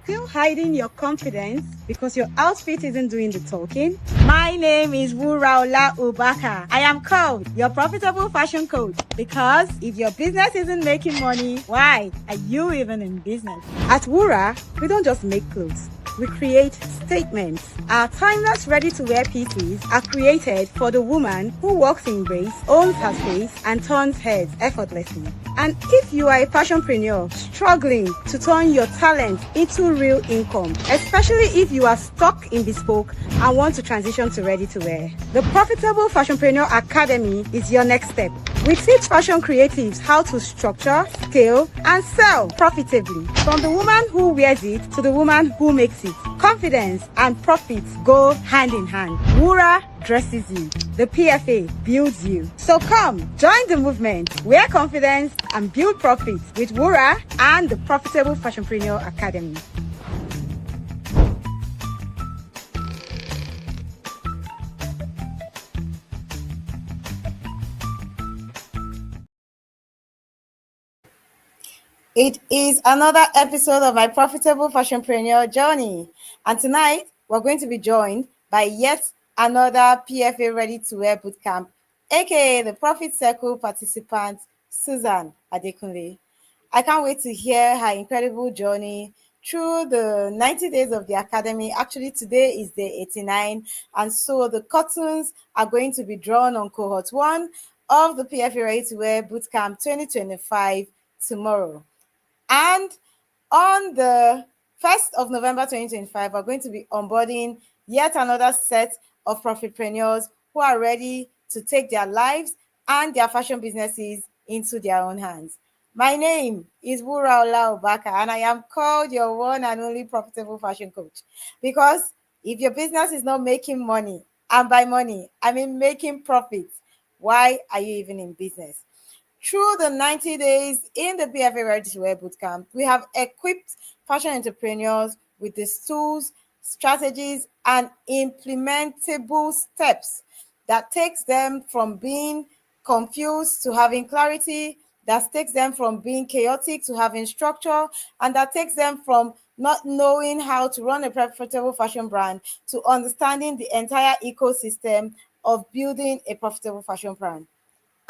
still hiding your confidence because your outfit isn't doing the talking? My name is Wuraola Ubaka. I am called your profitable fashion coach because if your business isn't making money, why are you even in business? At Wura, we don't just make clothes. We create statements. Our timeless ready-to-wear pieces are created for the woman who walks in grace, owns her space, and turns heads effortlessly. And if you are a fashionpreneur struggling to turn your talent into real income, especially if you are stuck in bespoke and want to transition to ready-to-wear, the Profitable Fashionpreneur Academy is your next step. We teach fashion creatives how to structure, scale, and sell profitably. From the woman who wears it to the woman who makes it. Confidence and profits go hand in hand. Wura dresses you. The PFA builds you. So come, join the movement. Wear confidence and build profits with Wura and the Profitable Fashionpreneur Academy. It is another episode of My Profitable Fashionpreneur Journey. And tonight, we're going to be joined by yet another PFA Ready-to-Wear Bootcamp, aka the Profit Circle participant, Susan Adekunle. I can't wait to hear her incredible journey through the 90 days of the Academy. Actually, today is day 89. And so the curtains are going to be drawn on cohort 1 of the PFA Ready-to-Wear Bootcamp 2025 tomorrow. And on the 1st of November 2025, we're going to be onboarding yet another set of profitpreneurs who are ready to take their lives and their fashion businesses into their own hands. My name is Wuraola Ubaka, and I am called your one and only profitable fashion coach. Because if your business is not making money, and by money, I mean making profits, why are you even in business? Through the 90 days in the PFA Ready-to-Wear Bootcamp, we have equipped fashion entrepreneurs with the tools, strategies, and implementable steps that takes them from being confused to having clarity, that takes them from being chaotic to having structure, and that takes them from not knowing how to run a profitable fashion brand to understanding the entire ecosystem of building a profitable fashion brand.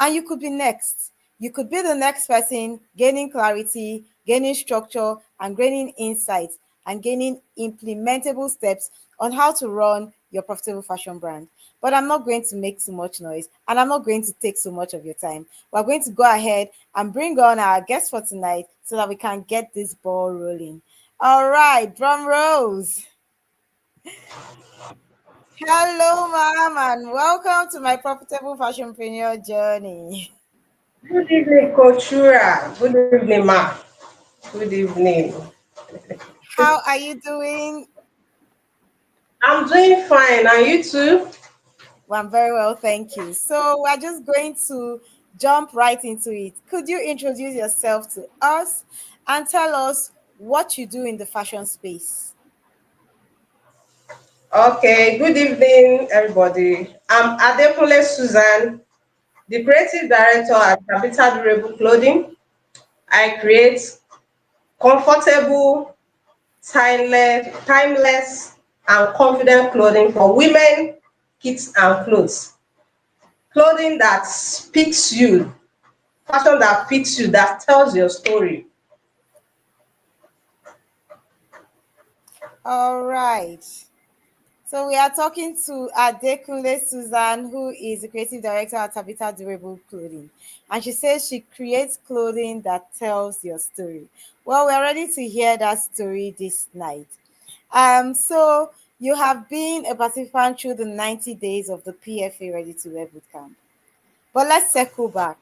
And you could be next. You could be the next person gaining clarity, gaining structure, and gaining insights, and gaining implementable steps on how to run your profitable fashion brand. But I'm not going to make too much noise, and I'm not going to take so much of your time. We're going to go ahead and bring on our guest for tonight so that we can get this ball rolling. All right, drum rolls. Hello, ma'am, and welcome to my Profitable Fashionpreneur Journey. Good evening, Coach Shura. Good evening, Ma. Good evening. How are you doing? I'm doing fine. And you too? Well, I'm very well, thank you. So we're just going to jump right into it. Could you introduce yourself to us and tell us what you do in the fashion space? Okay. Good evening, everybody. I'm Adekunle Susan, the creative director at Capital Durable Clothing. I create comfortable, timeless, and confident clothing for women, kids, and clothes. Clothing that speaks you, fashion that fits you, that tells your story. All right. So we are talking to Adekunle Susan, who is the creative director at Tabitha Durable Clothing. And she says she creates clothing that tells your story. Well, we're ready to hear that story this night. So you have been a participant through the 90 days of the PFA Ready to Wear Bootcamp. But let's circle back.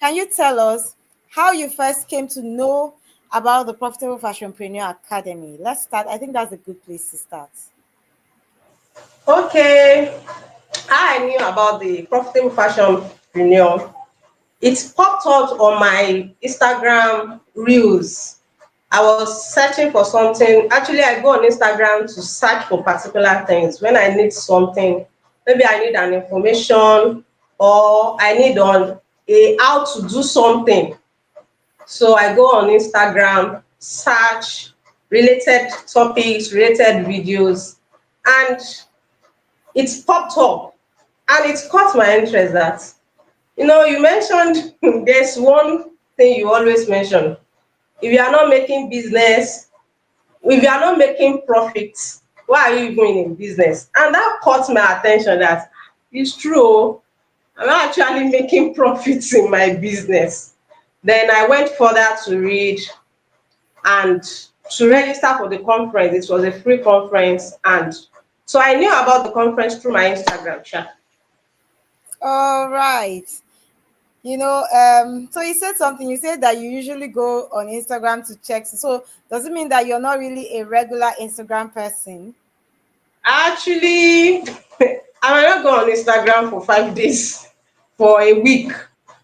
Can you tell us how you first came to know about the Profitable Fashionpreneur Academy? Let's start. I think that's a good place to start. Okay, how I knew about the profitable fashionpreneur, it popped up on my Instagram reels. I was searching for something. Actually, I go on Instagram to search for particular things. When I need something, maybe I need an information or I need on a how to do something. So I go on Instagram, search, related topics, related videos, and it's popped up and it caught my interest that, you mentioned there's one thing you always mention. If you are not making business, if you are not making profits, why are you even in business? And that caught my attention that it's true. I'm not actually making profits in my business. Then I went further to read and to register for the conference. It was a free conference, and so I knew about the conference through my Instagram chat. All right. So you said something. You said that you usually go on Instagram to check. So does it mean that you're not really a regular Instagram person? Actually, I might not go on Instagram for 5 days, for a week.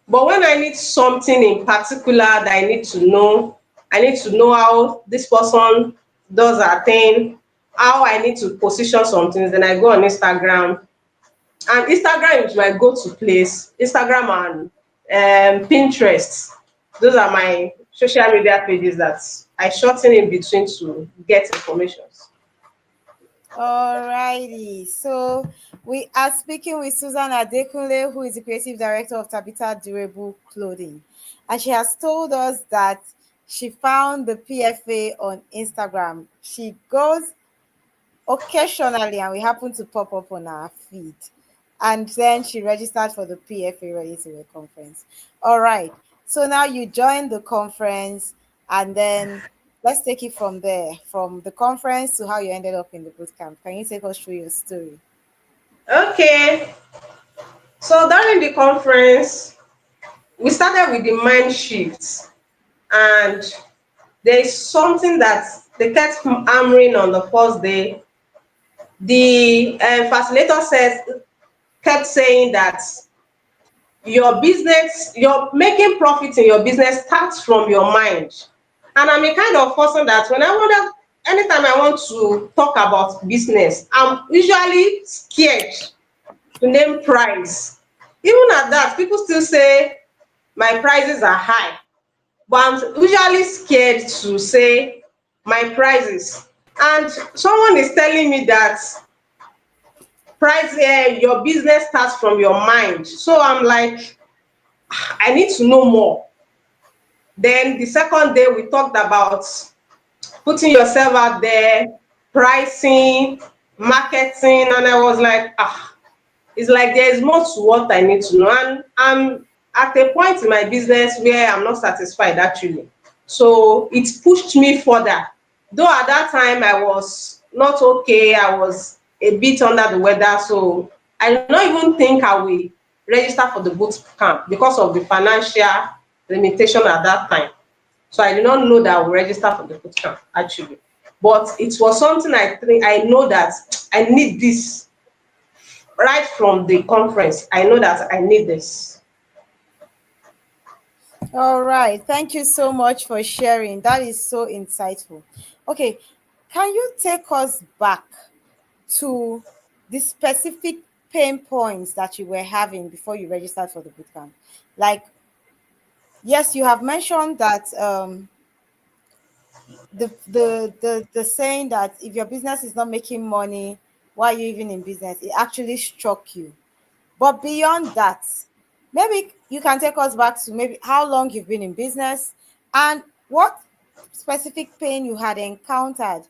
But when I need something in particular that I need to know how this person does her thing, how I need to position some things, then I go on Instagram. And Instagram is my go-to place. Instagram and Pinterest. Those are my social media pages that I shorten in between to get information. Alrighty. So we are speaking with Susan Adekunle, who is the creative director of Tabitha Durable Clothing. And she has told us that she found the PFA on Instagram. She goes occasionally and we happen to pop up on our feed. And then she registered for the PFA Ready to Wear conference. All right. So now you joined the conference, and then let's take it from there, from the conference to how you ended up in the bootcamp. Can you take us through your story? Okay, so during the conference, we started with the mind shift, and there is something that they kept hammering on the first day. The facilitator says kept saying that your business, your making profit in your business starts from your mind. And I'm a kind of person that anytime I want to talk about business, I'm usually scared to name price. Even at that, people still say my prices are high, but I'm usually scared to say my prices. And someone is telling me that your business starts from your mind. So I'm like, I need to know more. Then the second day we talked about putting yourself out there, pricing, marketing, and I was like, it's like there is more to what I need to know. And I'm at a point in my business where I'm not satisfied actually. So it pushed me further. Though at that time I was not okay, I was a bit under the weather. So I did not even think I will register for the boot camp because of the financial limitation at that time. So I did not know that I would register for the boot camp actually. But it was something I think I know that I need this right from the conference. I know that I need this. All right. Thank you so much for sharing. That is so insightful. Okay. Can you take us back to the specific pain points that you were having before you registered for the bootcamp? Like, yes, you have mentioned that the saying that if your business is not making money, why are you even in business? It actually struck you. But beyond that, maybe you can take us back to maybe how long you've been in business and what specific pain you had encountered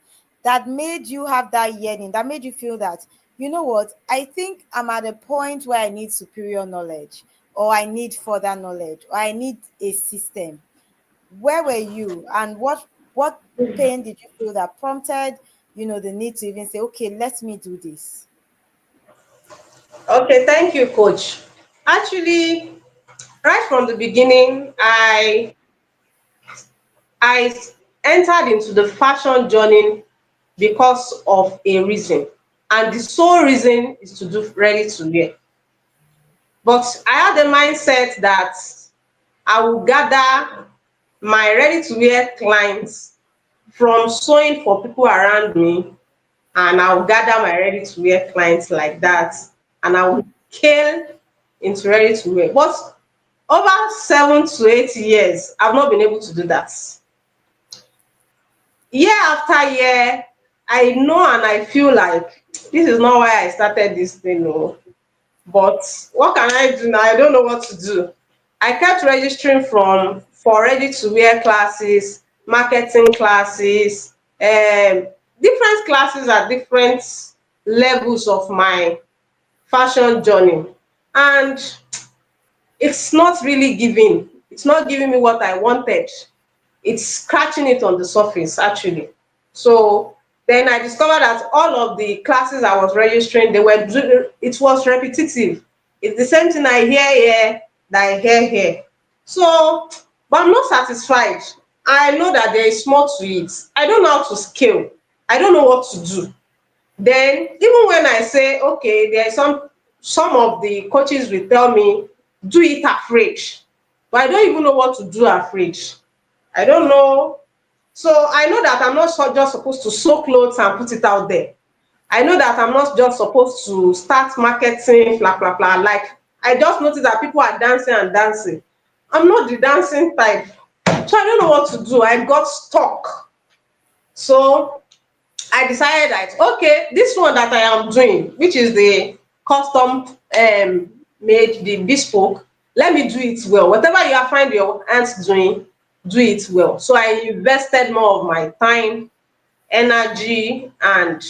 that made you have that yearning, that made you feel that, you know what, I think I'm at a point where I need superior knowledge, or I need further knowledge, or I need a system. Where were you, and what pain did you feel that prompted, the need to even say, okay, let me do this? Okay, thank you, coach. Actually, right from the beginning, I entered into the fashion journey because of a reason. And the sole reason is to do ready to wear. But I had the mindset that I will gather my ready to wear clients from sewing for people around me, and I will gather my ready to wear clients like that, and I will scale into ready to wear. But over 7 to 8 years, I've not been able to do that. year after year, I know and I feel like this is not why I started this thing. No. But what can I do now? I don't know what to do. I kept registering for ready to wear classes, marketing classes, different classes at different levels of my fashion journey. And it's not giving me what I wanted. It's scratching it on the surface actually. So then I discovered that all of the classes I was registering, it was repetitive. It's the same thing I hear here that I hear here. So, but I'm not satisfied. I know that there is more to it. I don't know how to scale. I don't know what to do. Then even when I say okay, there is some of the coaches will tell me do it afraid, but I don't even know what to do afraid. I don't know. So I know that I'm not just supposed to sew clothes and put it out there. I know that I'm not just supposed to start marketing, blah blah blah. Like I just noticed that people are dancing and dancing. I'm not the dancing type, so I don't know what to do. I got stuck. So I decided that okay, this one that I am doing, which is the custom made, the bespoke, let me do it well. Whatever you find your hands doing, do it well. So I invested more of my time, energy, and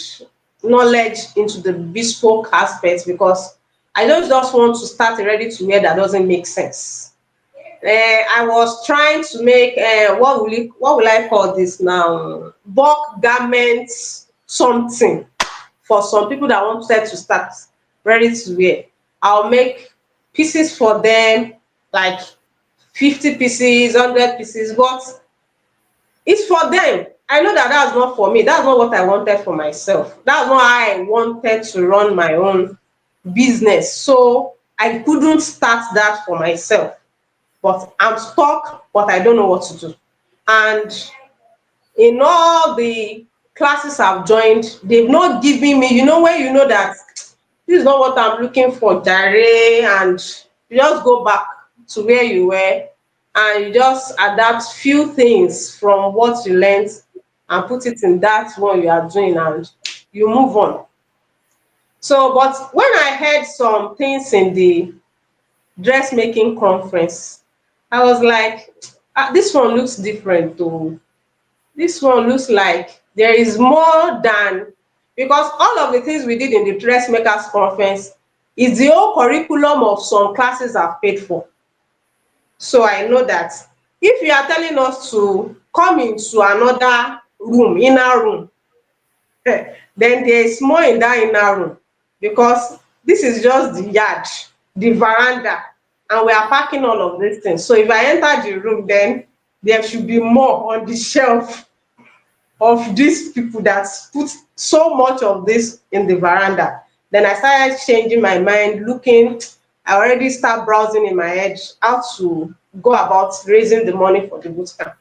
knowledge into the bespoke aspect because I don't just want to start a ready to wear that doesn't make sense. I was trying to make what will I call this now? Bulk garments something for some people that wanted to start ready to wear. I'll make pieces for them, like 50 pieces, 100 pieces, but it's for them. I know that that's not for me. That's not what I wanted for myself. That's not how I wanted to run my own business. So I couldn't start that for myself, but I'm stuck, but I don't know what to do. And in all the classes I've joined, they've not given me, when you know that this is not what I'm looking for, jare, and you just go back to where you were and you just adapt few things from what you learned and put it in that one you are doing and you move on. So, but when I heard some things in the dressmaking conference, I was like, this one looks different though. This one looks like there is more than, because all of the things we did in the dressmakers conference is the whole curriculum of some classes I've paid for. So I know that if you are telling us to come into another room, inner room, then there is more in that inner room, because this is just the yard, the veranda, and we are packing all of these things. So if I enter the room, then there should be more on the shelf of these people that put so much of this in the veranda. Then I started changing my mind, looking. I already start browsing in my head how to go about raising the money for the bootcamp.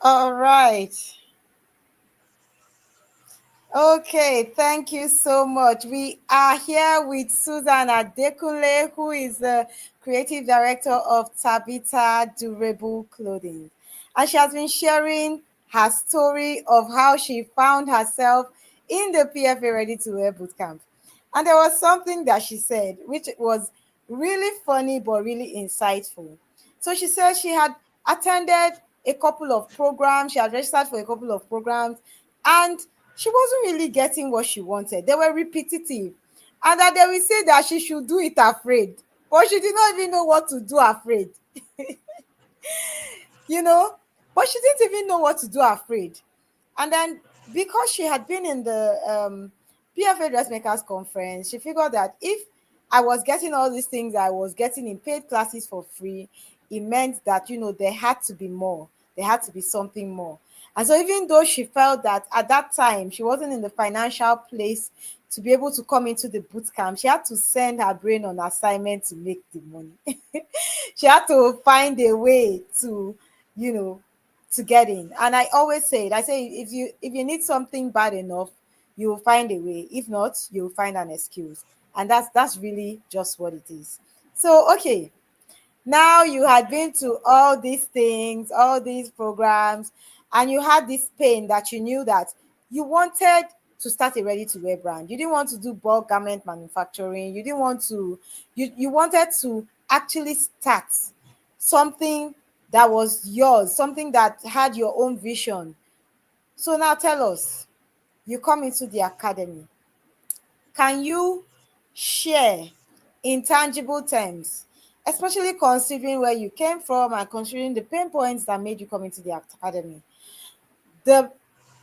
All right. Okay, thank you so much. We are here with Susan Adekunle, who is the creative director of Tabitha Durable Clothing. And she has been sharing her story of how she found herself in the PFA Ready to Wear Bootcamp. And there was something that she said, which was really funny but really insightful. So she said she had attended a couple of programs, she had registered for a couple of programs, and she wasn't really getting what she wanted. They were repetitive. And that they will say that she should do it afraid. But she did not even know what to do afraid. you know, but she didn't even know what to do afraid. And then because she had been in the PFA Dressmakers Conference, she figured that if I was getting all these things I was getting in paid classes for free, it meant that, there had to be more. There had to be something more. And so even though she felt that at that time she wasn't in the financial place to be able to come into the boot camp, she had to send her brain on assignment to make the money. She had to find a way to, you know, to get in. And I always say it. I say if you need something bad enough, you will find a way. If not, you'll find an excuse. And that's really just what it is. So okay. Now you had been to all these things, all these programs, and you had this pain that you knew that you wanted to start a ready-to-wear brand. You didn't want to do bulk garment manufacturing. You didn't want to, you wanted to actually start something that was yours, something that had your own vision. So now tell us, you come into the academy. Can you share in tangible terms, especially considering where you came from and considering the pain points that made you come into the academy, the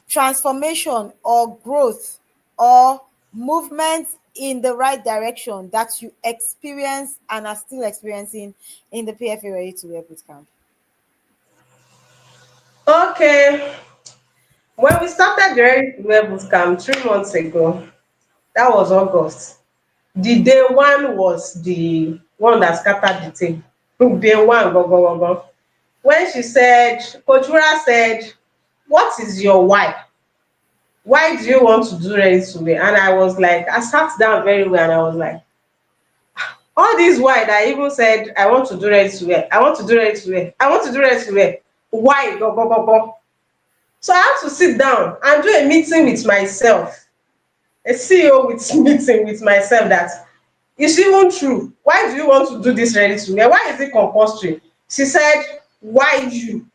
transformation or growth or movement in the right direction that you experience and are still experiencing in the PFA Ready to Wear Bootcamp? Okay, when we started the Ready to Wear Bootcamp 3 months ago, that was August. The day one was the one that scattered the table. Day one, go, go, go, go. When she said, Coach Wura said, what is your why? Why do you want to do ready to wear? And I was like, I sat down very well and I was like, all these why that I even said, I want to do ready to wear. I want to do ready to wear. I want to do ready to wear. Why? Go, go, go, go. So I have to sit down and do a meeting with myself, a CEO with meeting with myself that it's even true. Why do you want to do this ready to wear? Why is it compulsory? She said, why you?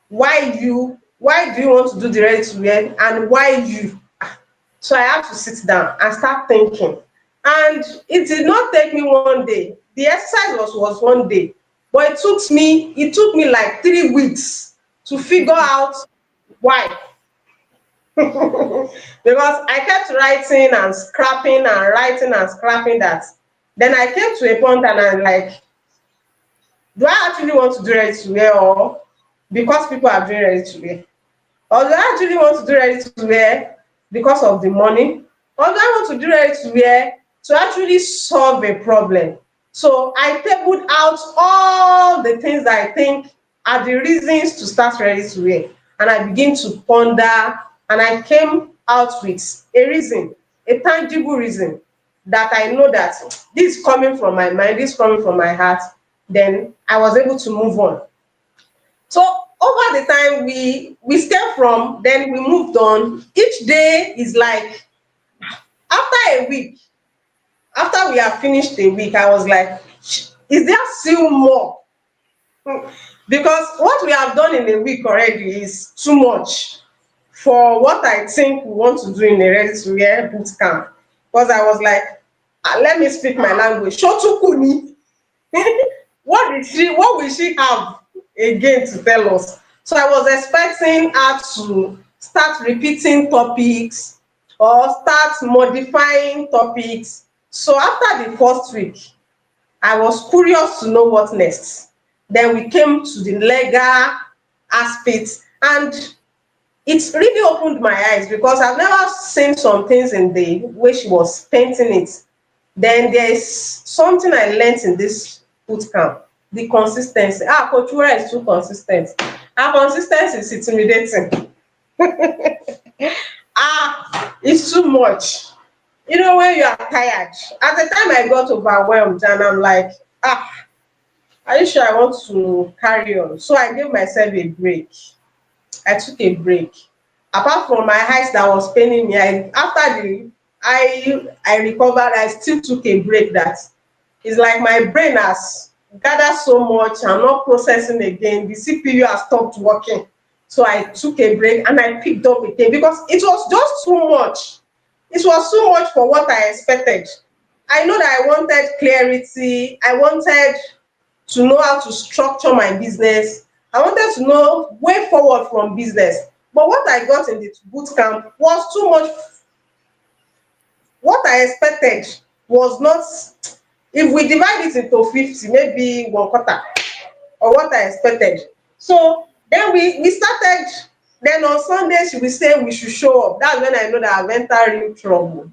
Why you? Why do you want to do the ready to wear? And why you? So I had to sit down and start thinking. And it did not take me one day. The exercise was 1 day, but it took me like 3 weeks to figure out why. Because I kept writing and scrapping and writing and scrapping that. Then I came to a point and I'm like, do I actually want to do ready to wear, or because people are doing ready to wear? Or do I actually want to do ready to wear because of the money? Or do I want to do ready to wear to actually solve a problem? So I tabled out all the things that I think are the reasons to start ready to wear. And I begin to ponder, and I came out with a reason, a tangible reason that I know that this is coming from my mind, this is coming from my heart. Then I was able to move on. So over the time we stepped from, then we moved on. Each day is like, after a week, after we have finished a week, I was like, is there still more? Because what we have done in a week already is too much for what I think we want to do in a ready to wear boot camp. Because I was like, let me speak my language. Shotukuni. What will she have again to tell us? So I was expecting her to start repeating topics or start modifying topics. So after the first week, I was curious to know what next. Then we came to the legal aspects, and it really opened my eyes because I've never seen some things in the way she was painting it. Then there's something I learned in this boot camp: the consistency. Coach Wura is too consistent. Her consistency is intimidating. It's too much. You know, when you are tired. At the time I got overwhelmed and I'm like, are you sure I want to carry on? So I gave myself a break. I took a break. Apart from my eyes that was paining me, after I recovered, I still took a break. That is like my brain has gathered so much, I'm not processing again. The CPU has stopped working. So I took a break and I picked up again because it was just too much. It was too much for what I expected. I know that I wanted clarity. I wanted to know how to structure my business. I wanted to know way forward from business. But what I got in the boot camp was too much. What I expected was not, if we divide it into 50, maybe one quarter, or what I expected. So then we started. Then on Sunday she will say we should show up. That's when I know that I've entered real trouble.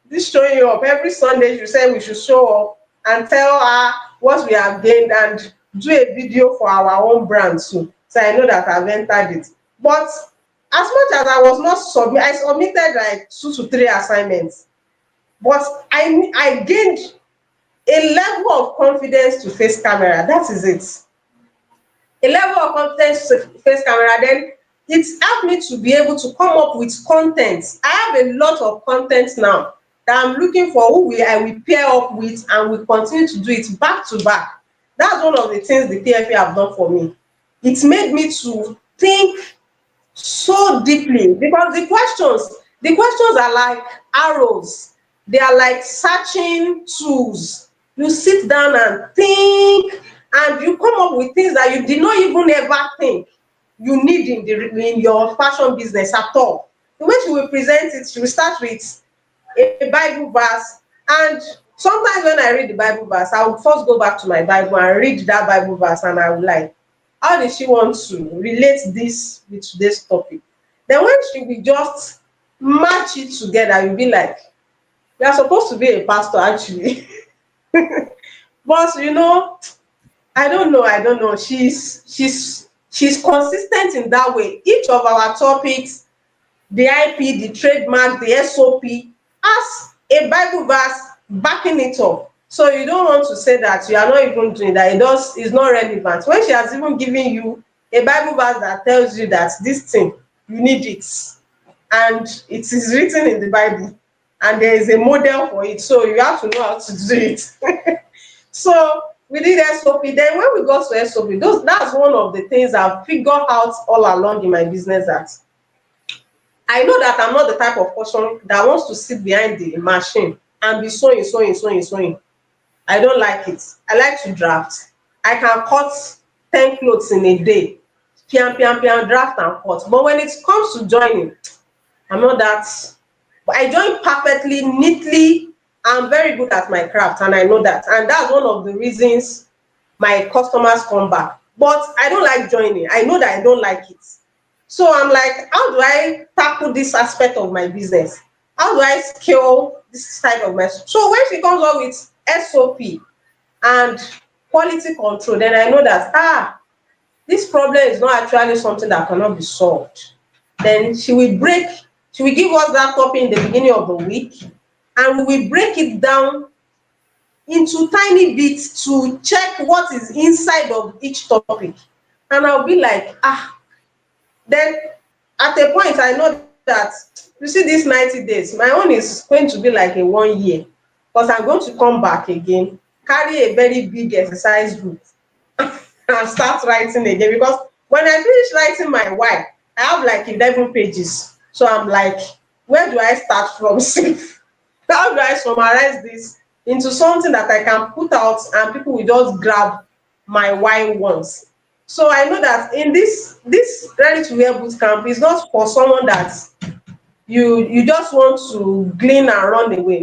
This showing up every Sunday, she say we should show up and tell her what we have gained and do a video for our own brand too. So I know that I've entered it. But as much as I was not I submitted like 2 to 3 assignments. But I gained a level of confidence to face camera. That is it. A level of confidence to face camera. Then it's helped me to be able to come up with content. I have a lot of content now that I'm looking for who I will pair up with, and we continue to do it back to back. That's one of the things the PFA have done for me. It made me to think so deeply, because the questions are like arrows. They are like searching tools. You sit down and think, and you come up with things that you did not even ever think you need in your fashion business at all. The way she will present it, she will start with a Bible verse, and sometimes when I read the Bible verse, I will first go back to my Bible and read that Bible verse, and I will like, how did she want to relate this with today's topic? Then when she will just match it together, you'll be like, you are supposed to be a pastor actually. But I don't know. She's consistent in that way. Each of our topics, the IP, the trademark, the SOP, has a Bible verse backing it up. So you don't want to say that you are not even doing that. It's not relevant. When she has even given you a Bible verse that tells you that this thing, you need it, and it is written in the Bible, and there is a model for it, so you have to know how to do it. So we did SOP. Then when we got to SOP, that's one of the things I've figured out all along in my business, that I know that I'm not the type of person that wants to sit behind the machine and be sewing, sewing, sewing, sewing. I don't like it. I like to draft. I can cut 10 clothes in a day. Pian, pian, pian, draft and cut. But when it comes to joining, I'm not that. But I join perfectly, neatly. I'm very good at my craft, and I know that. And that's one of the reasons my customers come back. But I don't like joining. I know that I don't like it. So I'm like, how do I tackle this aspect of my business? How do I scale this side of my? So when she comes up with SOP and quality control, then I know that this problem is not actually something that cannot be solved. Then she will give us that topic in the beginning of the week, and we will break it down into tiny bits to check what is inside of each topic. And I'll be like, then at a point I know that, you see, these 90 days, my own is going to be like a 1 year, because I'm going to come back again, carry a very big exercise book, and start writing again, because when I finish writing my why, I have like 11 pages. So I'm like, where do I start from? How do I summarize this into something that I can put out and people will just grab my why once? So I know that in this ready to wear boot camp is not for someone that you just want to glean and run away.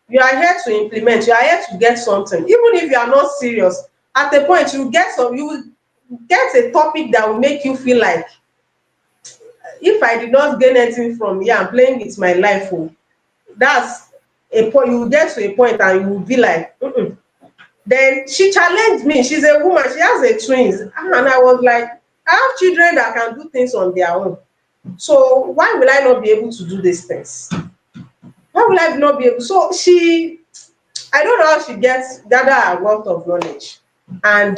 You are here to implement, you are here to get something. Even if you are not serious, at a point you will get a topic that will make you feel like, if I did not gain anything from here, I'm playing with my life. That's a point. You will get to a point and you will be like, Then she challenged me. She's a woman, she has a twins, and I was like, I have children that can do things on their own, so why will I not be able to do these things? Why will I not be able? So I don't know how she gets gather her wealth of knowledge, and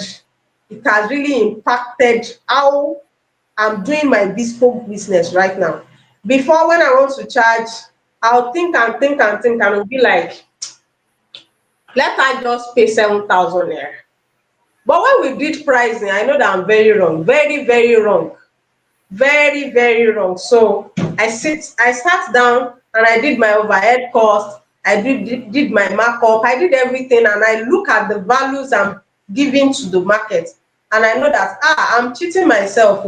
it has really impacted how I'm doing my bespoke business right now. Before, when I want to charge, I'll think and think and think, and I'll be like, let her just pay 7,000 naira. But when we did pricing, I know that I'm very wrong, very, very wrong, very, very wrong. So I sat down and I did my overhead cost, I did my markup, I did everything, and I look at the values I'm giving to the market, and I know that I'm cheating myself.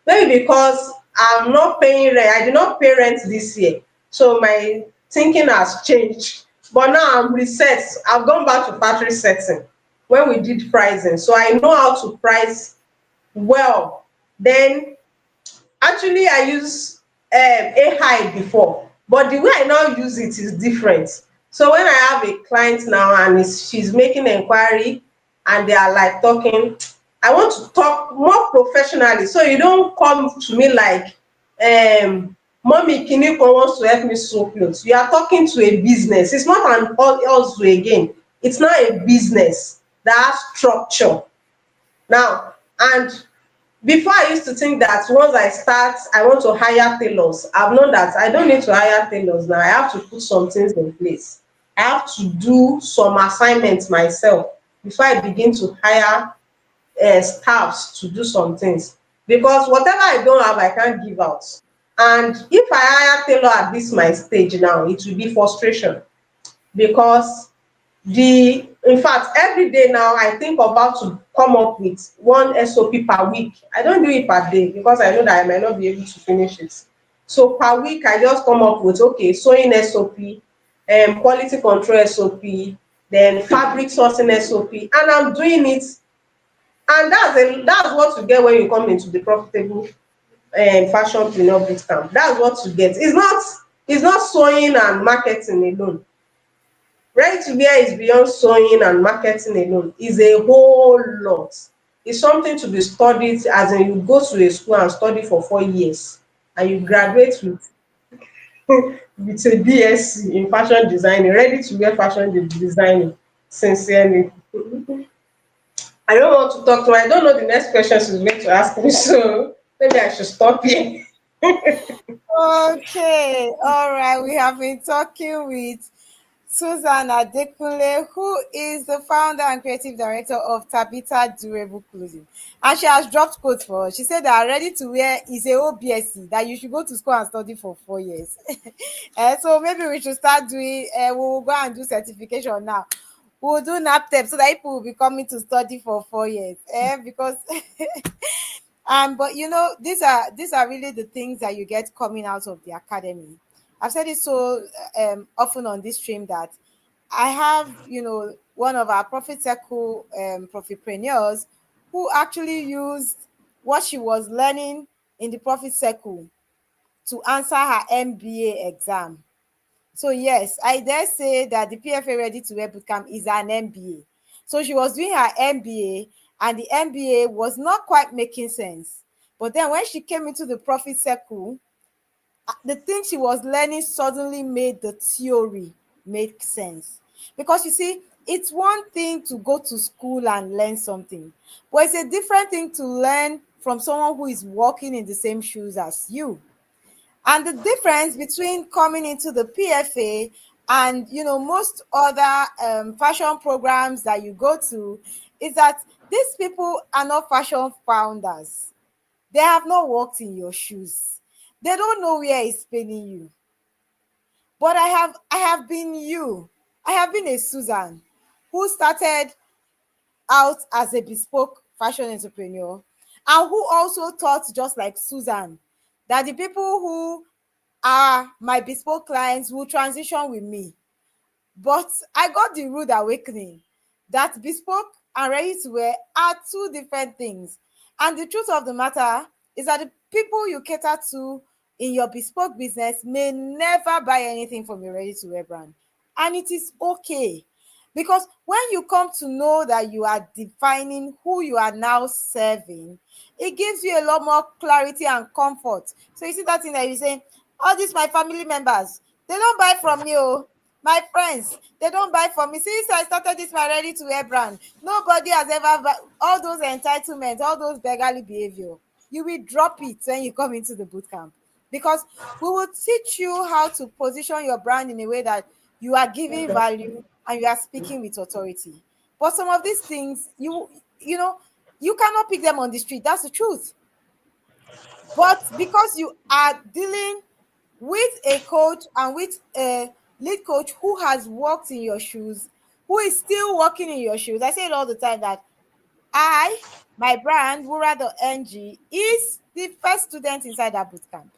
Maybe because I'm not paying rent, I did not pay rent this year. So my thinking has changed. But now I'm reset. I've gone back to factory setting when we did pricing. So I know how to price well. Then actually I use AI before, but the way I now use it is different. So when I have a client now and she's making enquiry and they are like talking, I want to talk more professionally. So you don't come to me like, mommy Kiniko wants to help me sew clothes. You are talking to a business. It's not an hustle again. It's now a business that has structure now. And before I used to think that once I start, I want to hire tailors. I've known that I don't need to hire tailors now. I have to put some things in place. I have to do some assignments myself before I begin to hire staffs to do some things, because whatever I don't have I can't give out. And if I hire tailor at this my stage now, it will be frustration, because the in fact every day now I think of how to come up with one SOP per week. I don't do it per day because I know that I might not be able to finish it. So per week I just come up with, okay, sewing SOP, quality control SOP, then fabric sourcing SOP, and I'm doing it. And that's what you get when you come into the profitable fashionpreneur bootcamp. That's what you get. It's not sewing and marketing alone. Ready to wear is beyond sewing and marketing alone. It's a whole lot. It's something to be studied, as in you go to a school and study for 4 years and you graduate with with a BSc in fashion designing, ready to wear fashion designing. Sincerely, I don't want to talk to her. I don't know the next question she's going to ask me, so maybe I should stop here. Okay, all right. We have been talking with Susan Adekunle, who is the founder and creative director of Tabitha Durable Clothing. And she has dropped quotes for us. She said that ready to wear is a OBSc, that you should go to school and study for 4 years. So maybe we should start doing, we'll go and do certification now. We'll do NAPTEP so that people will be coming to study for 4 years. Because but these are really the things that you get coming out of the academy. I've said it so often on this stream that I have, one of our Profit Circle profitpreneurs who actually used what she was learning in the Profit Circle to answer her MBA exam. So yes, I dare say that the PFA Ready to Wear Bootcamp is an MBA. So she was doing her MBA, and the MBA was not quite making sense. But then when she came into the Profit Circle, the thing she was learning suddenly made the theory make sense. Because you see, it's one thing to go to school and learn something, but it's a different thing to learn from someone who is walking in the same shoes as you. And the difference between coming into the PFA and most other fashion programs that you go to is that these people are not fashion founders. They have not walked in your shoes. They don't know where it's paining you. But I have been you. I have been a Susan who started out as a bespoke fashion entrepreneur, and who also thought just like Susan that the people who are my bespoke clients will transition with me. But I got the rude awakening that bespoke and ready to wear are two different things. And the truth of the matter is that the people you cater to in your bespoke business may never buy anything from your ready to wear brand. And it is okay. Because when you come to know that you are defining who you are now serving, it gives you a lot more clarity and comfort. So you see that thing that you're saying, all these my family members, they don't buy from me. Oh, my friends, they don't buy from me. Since I started this my ready to wear brand, nobody has ever all those entitlements, all those beggarly behavior. You will drop it when you come into the boot camp, because we will teach you how to position your brand in a way that you are giving value and you are speaking with authority. But some of these things, you cannot pick them on the street. That's the truth. But because you are dealing with a coach and with a lead coach who has walked in your shoes, who is still walking in your shoes. I say it all the time that my brand, Wura.ng, is the first student inside that bootcamp.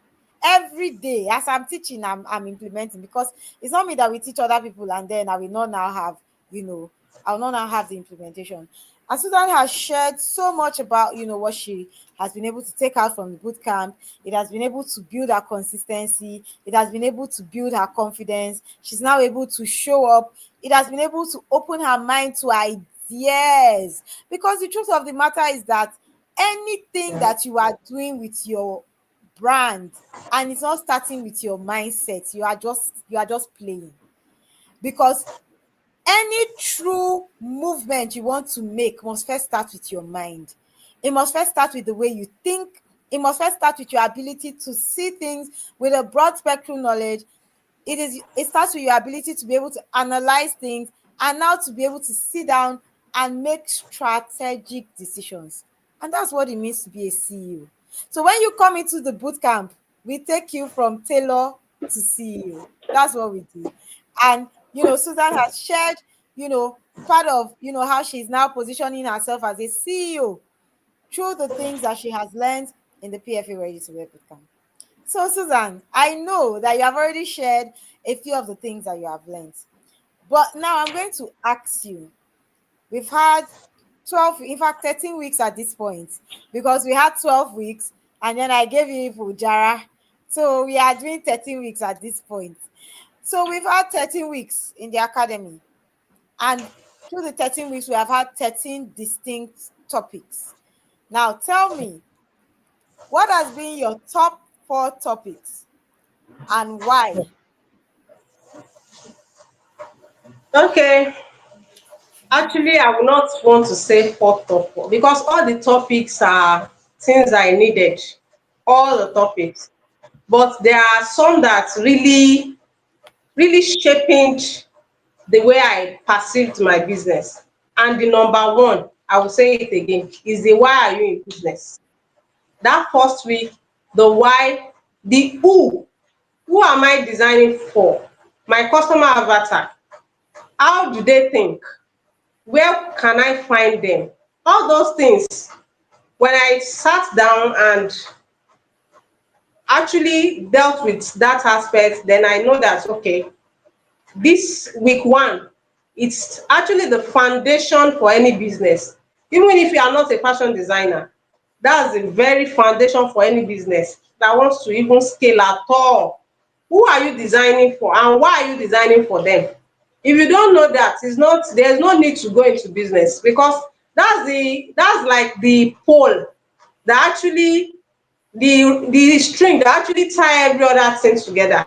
Every day, as I'm teaching, I'm implementing, because it's not me that we teach other people and then I will not now have, I will not now have the implementation. And Susan has shared so much about, what she has been able to take out from the bootcamp. It has been able to build her consistency. It has been able to build her confidence. She's now able to show up. It has been able to open her mind to ideas. Because the truth of the matter is that anything that you are doing with your brand and it's not starting with your mindset, you are just playing. Because Any true movement you want to make must first start with your mind. It must first start with the way you think. It must first start with your ability to see things with a broad spectrum knowledge. It starts with your ability to be able to analyze things, and now to be able to sit down and make strategic decisions. And that's what it means to be a CEO. So when you come into the boot camp, we take you from tailor to CEO. That's what we do. And Susan has shared, part of how she's now positioning herself as a CEO through the things that she has learned in the PFA Ready to Wear Bootcamp. So, Susan, I know that you have already shared a few of the things that you have learned. But now I'm going to ask you. We've had 12, in fact, 13 weeks at this point, because we had 12 weeks and then I gave you Fujara. So we are doing 13 weeks at this point. So we've had 13 weeks in the academy. And through the 13 weeks, we have had 13 distinct topics. Now, tell me, what has been your top 4 topics and why? Okay. Actually, I would not want to say fourth topic because all the topics are things I needed, all the topics. But there are some that really shaping the way I perceived my business. And the number one, I will say it again, is the why are you in business? That first week, the why, the who am I designing for? My customer avatar. How do they think? Where can I find them? All those things. When I sat down and actually dealt with that aspect, then I know that, okay, this week one, it's actually the foundation for any business. Even if you are not a fashion designer, that's the very foundation for any business that wants to even scale at all. Who are you designing for and why are you designing for them? If you don't know that, there's no need to go into business, because that's like the pole that actually, the string that actually tie every other thing together.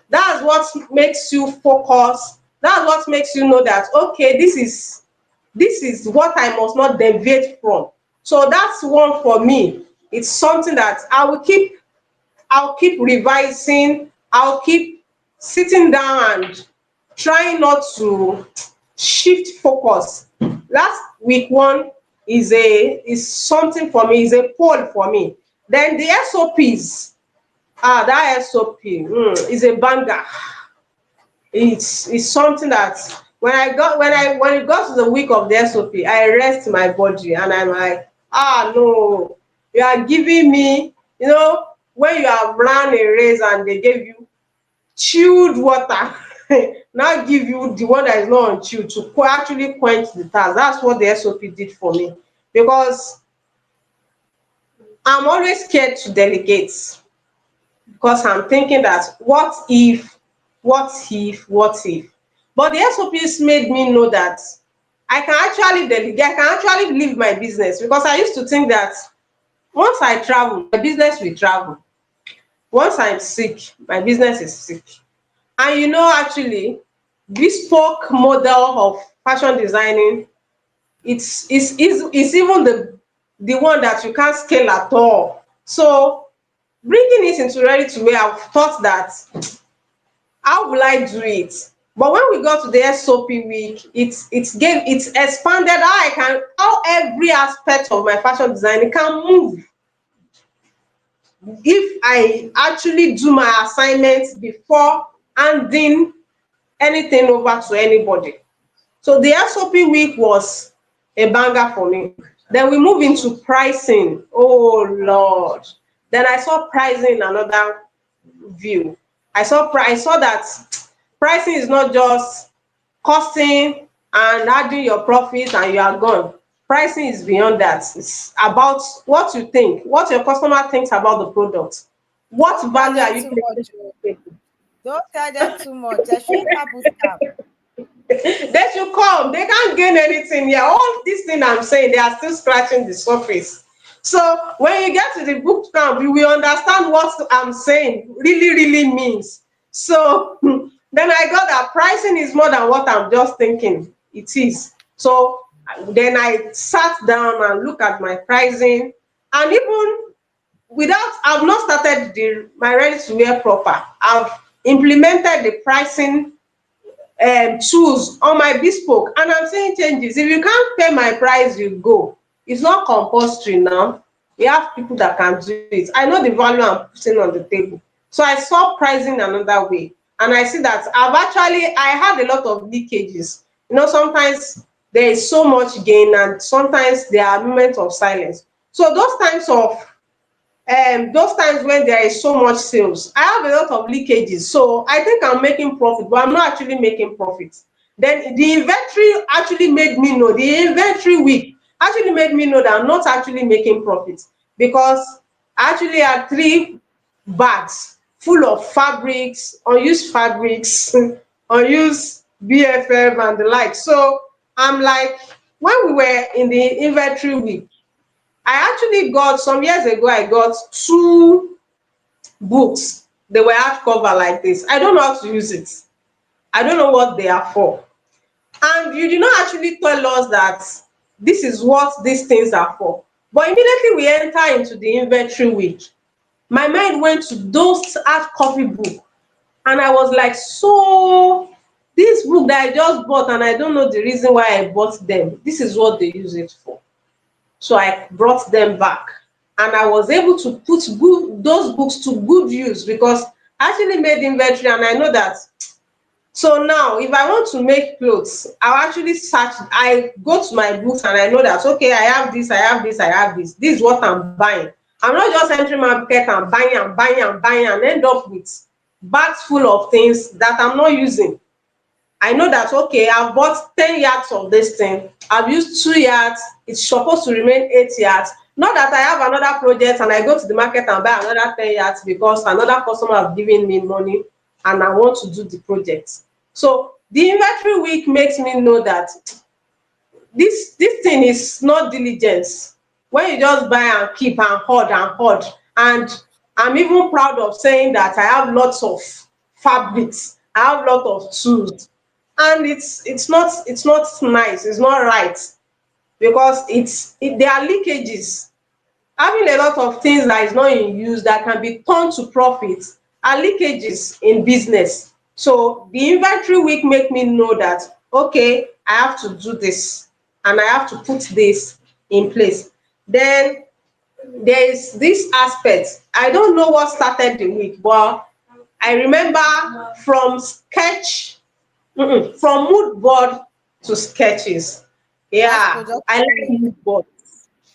That's what makes you focus. That's what makes you know that, okay, this is what I must not deviate from. So that's one for me. It's something that I'll keep revising. I'll keep sitting down and trying not to shift focus. Last week one is something for me, is a pole for me. Then the SOPs, that SOP is a banger. It's something that when it got to the week of the SOP, I rest my body and I'm like, no, you are giving me, when you have run a race and they gave you chilled water, now give you the one that is not on chill to actually quench the thirst. That's what the SOP did for me, because I'm always scared to delegate, because I'm thinking that what if. But the SOPs made me know that I can actually delegate, I can actually leave my business, because I used to think that once I travel, my business will travel. Once I'm sick, my business is sick. And actually, bespoke model of fashion designing, it's even the one that you can't scale at all. So bringing it into ready to wear, I've thought that, how will I do it? But when we got to the SOP week, it's expanded how every aspect of my fashion design can move if I actually do my assignments before handing anything over to anybody. So the SOP week was a banger for me. Then we move into pricing. Oh Lord. Then I saw pricing in another view. I saw that pricing is not just costing and adding your profit and you are gone. Pricing is beyond that. It's about what you think, what your customer thinks about the product. What Don't tell value them are you too taking much. to the table? Don't tell them too much. They should enter boot camp. They should come. They can't gain anything here. All these things I'm saying, they are still scratching the surface. So when you get to the boot camp, you will understand what I'm saying really, really means. So Then I got that pricing is more than what I'm just thinking it is. So then I sat down and looked at my pricing, and even without, I've not started my ready to wear proper. I've implemented the pricing tools on my bespoke, and I'm seeing changes. If you can't pay my price, you go. It's not compulsory now. We have people that can do it. I know the value I'm putting on the table. So I saw pricing another way, and I see that I had a lot of leakages. Sometimes there is so much gain, and sometimes there are moments of silence. So those times when there is so much sales, I have a lot of leakages. So I think I'm making profit, but I'm not actually making profit. Then the inventory actually made me know, the inventory week actually made me know that I'm not actually making profit, because I actually had 3 bags full of fabrics, unused BFF and the like. So I'm like, when we were in the inventory week, I actually got, some years ago, I got 2 books. They were hardcover like this. I don't know how to use it. I don't know what they are for. And you did not actually tell us that this is what these things are for. But immediately we enter into the inventory week, my mind went to those hard copy book. And I was like, so this book that I just bought, and I don't know the reason why I bought them, this is what they use it for. So I brought them back, and I was able to put those books to good use, because I actually made inventory, and I know that. So now if I want to make clothes, I'll actually search. I go to my books and I know that, okay, I have this, I have this, I have this. This is what I'm buying. I'm not just entering my market and buying and end up with bags full of things that I'm not using. I know that, okay, I've bought 10 yards of this thing, I've used 2 yards, it's supposed to remain 8 yards. Not that I have another project and I go to the market and buy another 10 yards because another customer has given me money and I want to do the project. So the inventory week makes me know that this thing is not diligence. When you just buy and keep and hoard, and I'm even proud of saying that I have lots of fabrics, I have lot of tools, and it's not nice, it's not right, because there are leakages. Having a lot of things that is not in use that can be turned to profit are leakages in business. So the inventory week make me know that, okay, I have to do this and I have to put this in place. Then there is this aspect. I don't know what started the week, but I remember from from mood board to sketches. That's Yeah, I productive like week. mood board.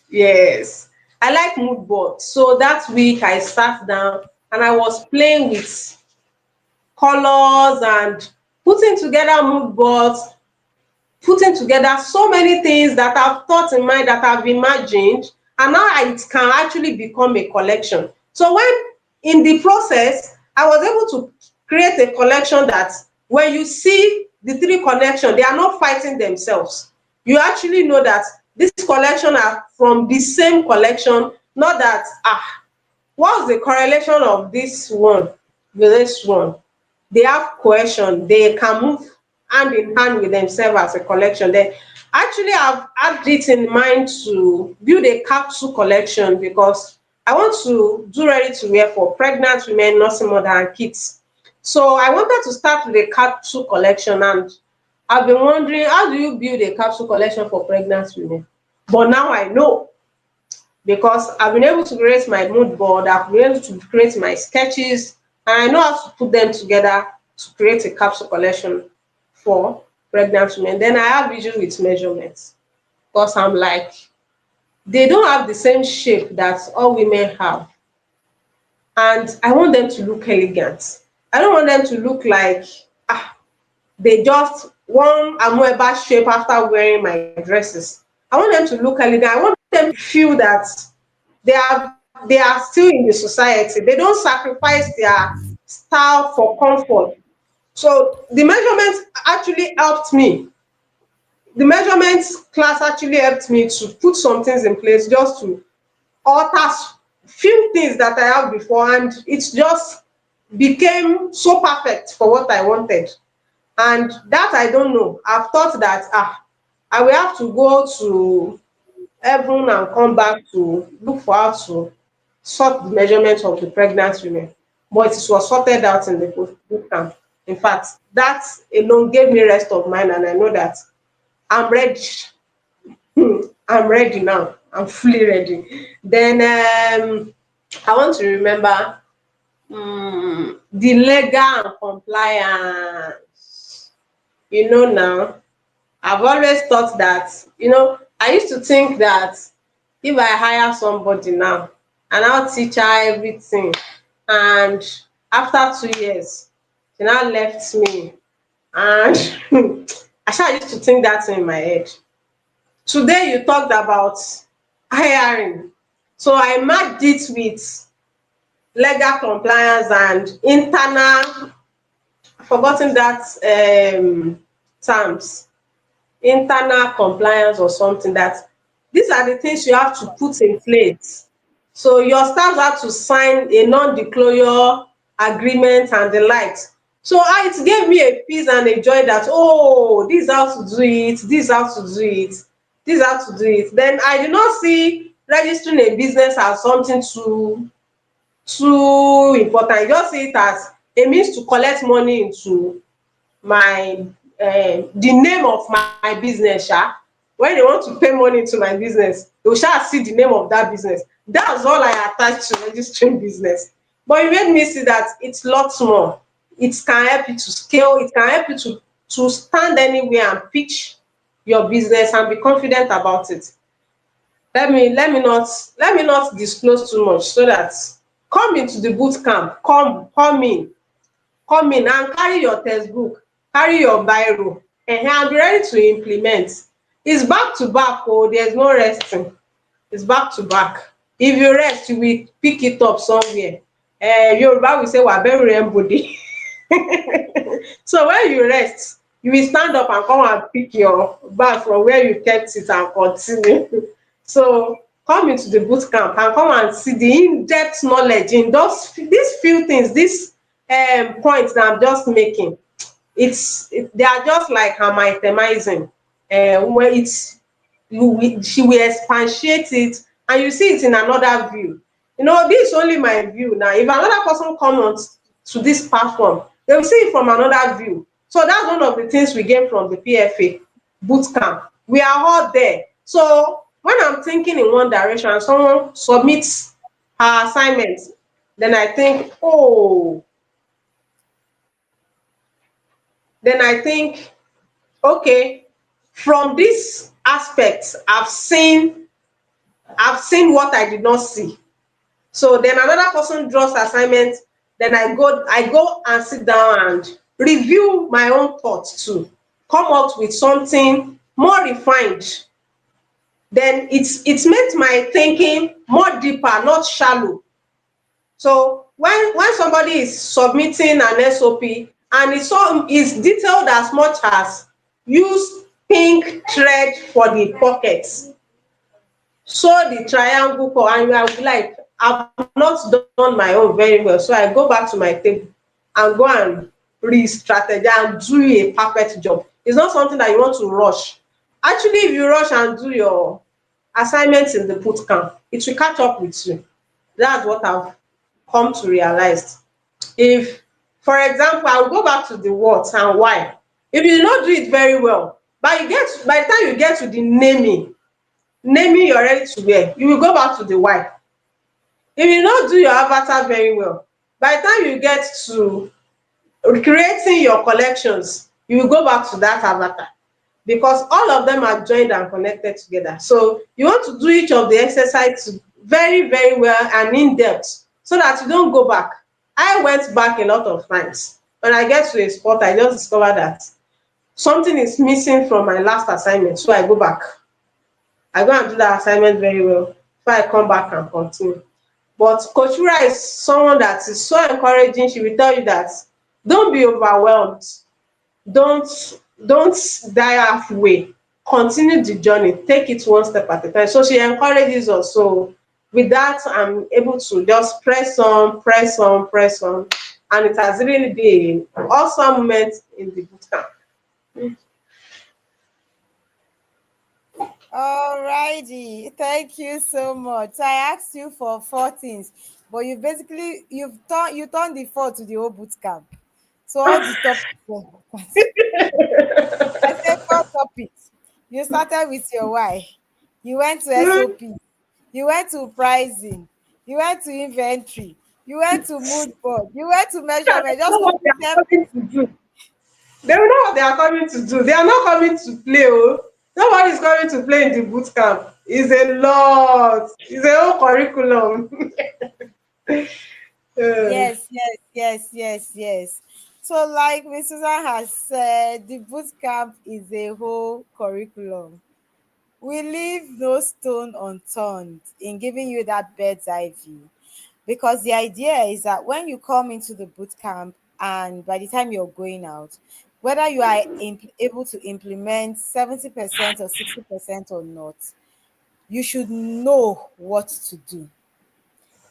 Yes, I like mood board. So that week I sat down and I was playing with colors and putting together mood boards, putting together so many things that I've thought in mind, that I've imagined, and now it can actually become a collection. So when in the process, I was able to create a collection that when you see the 3 collection, they are not fighting themselves. You actually know that this collection are from the same collection, not that, what's the correlation of this one with this one? They have cohesion, they can move hand in hand with themselves as a collection. Then actually I've had it in mind to build a capsule collection, because I want to do ready to wear for pregnant women, nursing mother and kids. So I wanted to start with a capsule collection, and I've been wondering, how do you build a capsule collection for pregnant women? But now I know, because I've been able to create my mood board, I've been able to create my sketches, and I know how to put them together to create a capsule collection for pregnant women. Then I have vision with measurements, because I'm like, they don't have the same shape that all women have, and I want them to look elegant. I don't want them to look like, they just one amoeba shape after wearing my dresses. I want them to look elegant. I want them to feel that they are still in the society. They don't sacrifice their style for comfort. So the measurements actually helped me. The measurements class actually helped me to put some things in place, just to alter few things that I have before, and it's just became so perfect for what I wanted. And that I don't know. I've thought that I will have to go to heaven and come back to look for how to sort the measurement of the pregnant women. But it was sorted out in the boot camp. In fact, that alone gave me rest of mind, and I know that I'm ready. I'm ready now. I'm fully ready. Then I want to remember the legal and compliance. Now, I've always thought that, I used to think that if I hire somebody now and I'll teach her everything, and after 2 years, she now left me, and I sha used to think that in my head. Today you talked about hiring, so I matched it with legal compliance and internal, forgotten that terms, internal compliance or something. That these are the things you have to put in place. So your staff have to sign a non-disclosure agreement and the likes. So it gave me a peace and a joy that, oh, this is how to do it, this is how to do it, this is how to do it. Then I did not see registering a business as something too important. I just see it as a means to collect money into my the name of my business when they want to pay money into my business, they will see the name of that business. That's all I attach to registering business. But it made me see that it's lots more. It can help you to scale. It can help you to stand anywhere and pitch your business and be confident about it. Let me not disclose too much, so that come into the boot camp, come in and carry your textbook, carry your biro, and be ready to implement. It's back to back, there's no resting. It's back to back. If you rest, you will pick it up somewhere. Yoruba will say wà bẹ́rù rẹ̀ ń bòde. So when you rest, you will stand up and come and pick your bag from where you kept it and continue. So come into the boot camp and come and see the in-depth knowledge in these few things, these points that I'm just making. They are just like I'm itemizing, where she will expatiate it, and you see it in another view. This is only my view. Now if another person come on to this platform, they will see it from another view. So that's one of the things we get from the PFA bootcamp. We are all there. So when I'm thinking in one direction and someone submits her assignment, then I think, okay, from this aspect, I've seen what I did not see. So then another person draws assignment, then I go and sit down and review my own thoughts too, come up with something more refined. Then it's made my thinking more deeper, not shallow. So when somebody is submitting an SOP and it's detailed as much as use pink thread for the pockets, sew the triangle for, and you are like, I've not done my own very well. So I go back to my table and go and re-strategize and do a perfect job. It's not something that you want to rush. Actually, if you rush and do your assignments in the boot camp, it will catch up with you. That's what I've come to realize. If, for example, I will go back to the what and why. If you don't do it very well, by the time you get to the naming you're ready to wear, you will go back to the why. If you don't do your avatar very well, by the time you get to creating your collections, you will go back to that avatar, because all of them are joined and connected together. So you want to do each of the exercise very, very well and in depth, so that you don't go back. I went back a lot of times. When I get to a spot, I just discover that something is missing from my last assignment, so I go back. I go and do that assignment very well before I come back and continue. But Coach Wura is someone that is so encouraging. She will tell you that don't be overwhelmed. Don't don't die halfway. Continue the journey. Take it one step at a time. So she encourages us. So with that, I'm able to just press on, press on, press on, and it has really been an awesome moment in the bootcamp. All righty. Thank you so much. So I asked you for four things, but you turned the four to the whole boot camp. So all the topics were important. I said four topics. You started with your why. You went to Mm, SOP. You went to pricing. You went to inventory. You went to mood board. You went to measurement. know Just what they complete are coming to do. They will know what they are coming to do. They are not coming to play. Oh. Nobody is coming to play in the boot camp. It's a lot. It's a whole curriculum. Uh, Yes, yes, yes, yes, yes. So, like Miss Susan has said, the boot camp is a whole curriculum. We leave no stone unturned in giving you that bird's eye view. Because the idea is that when you come into the boot camp and by the time you're going out, whether you are able to implement 70% or 60% or not, you should know what to do.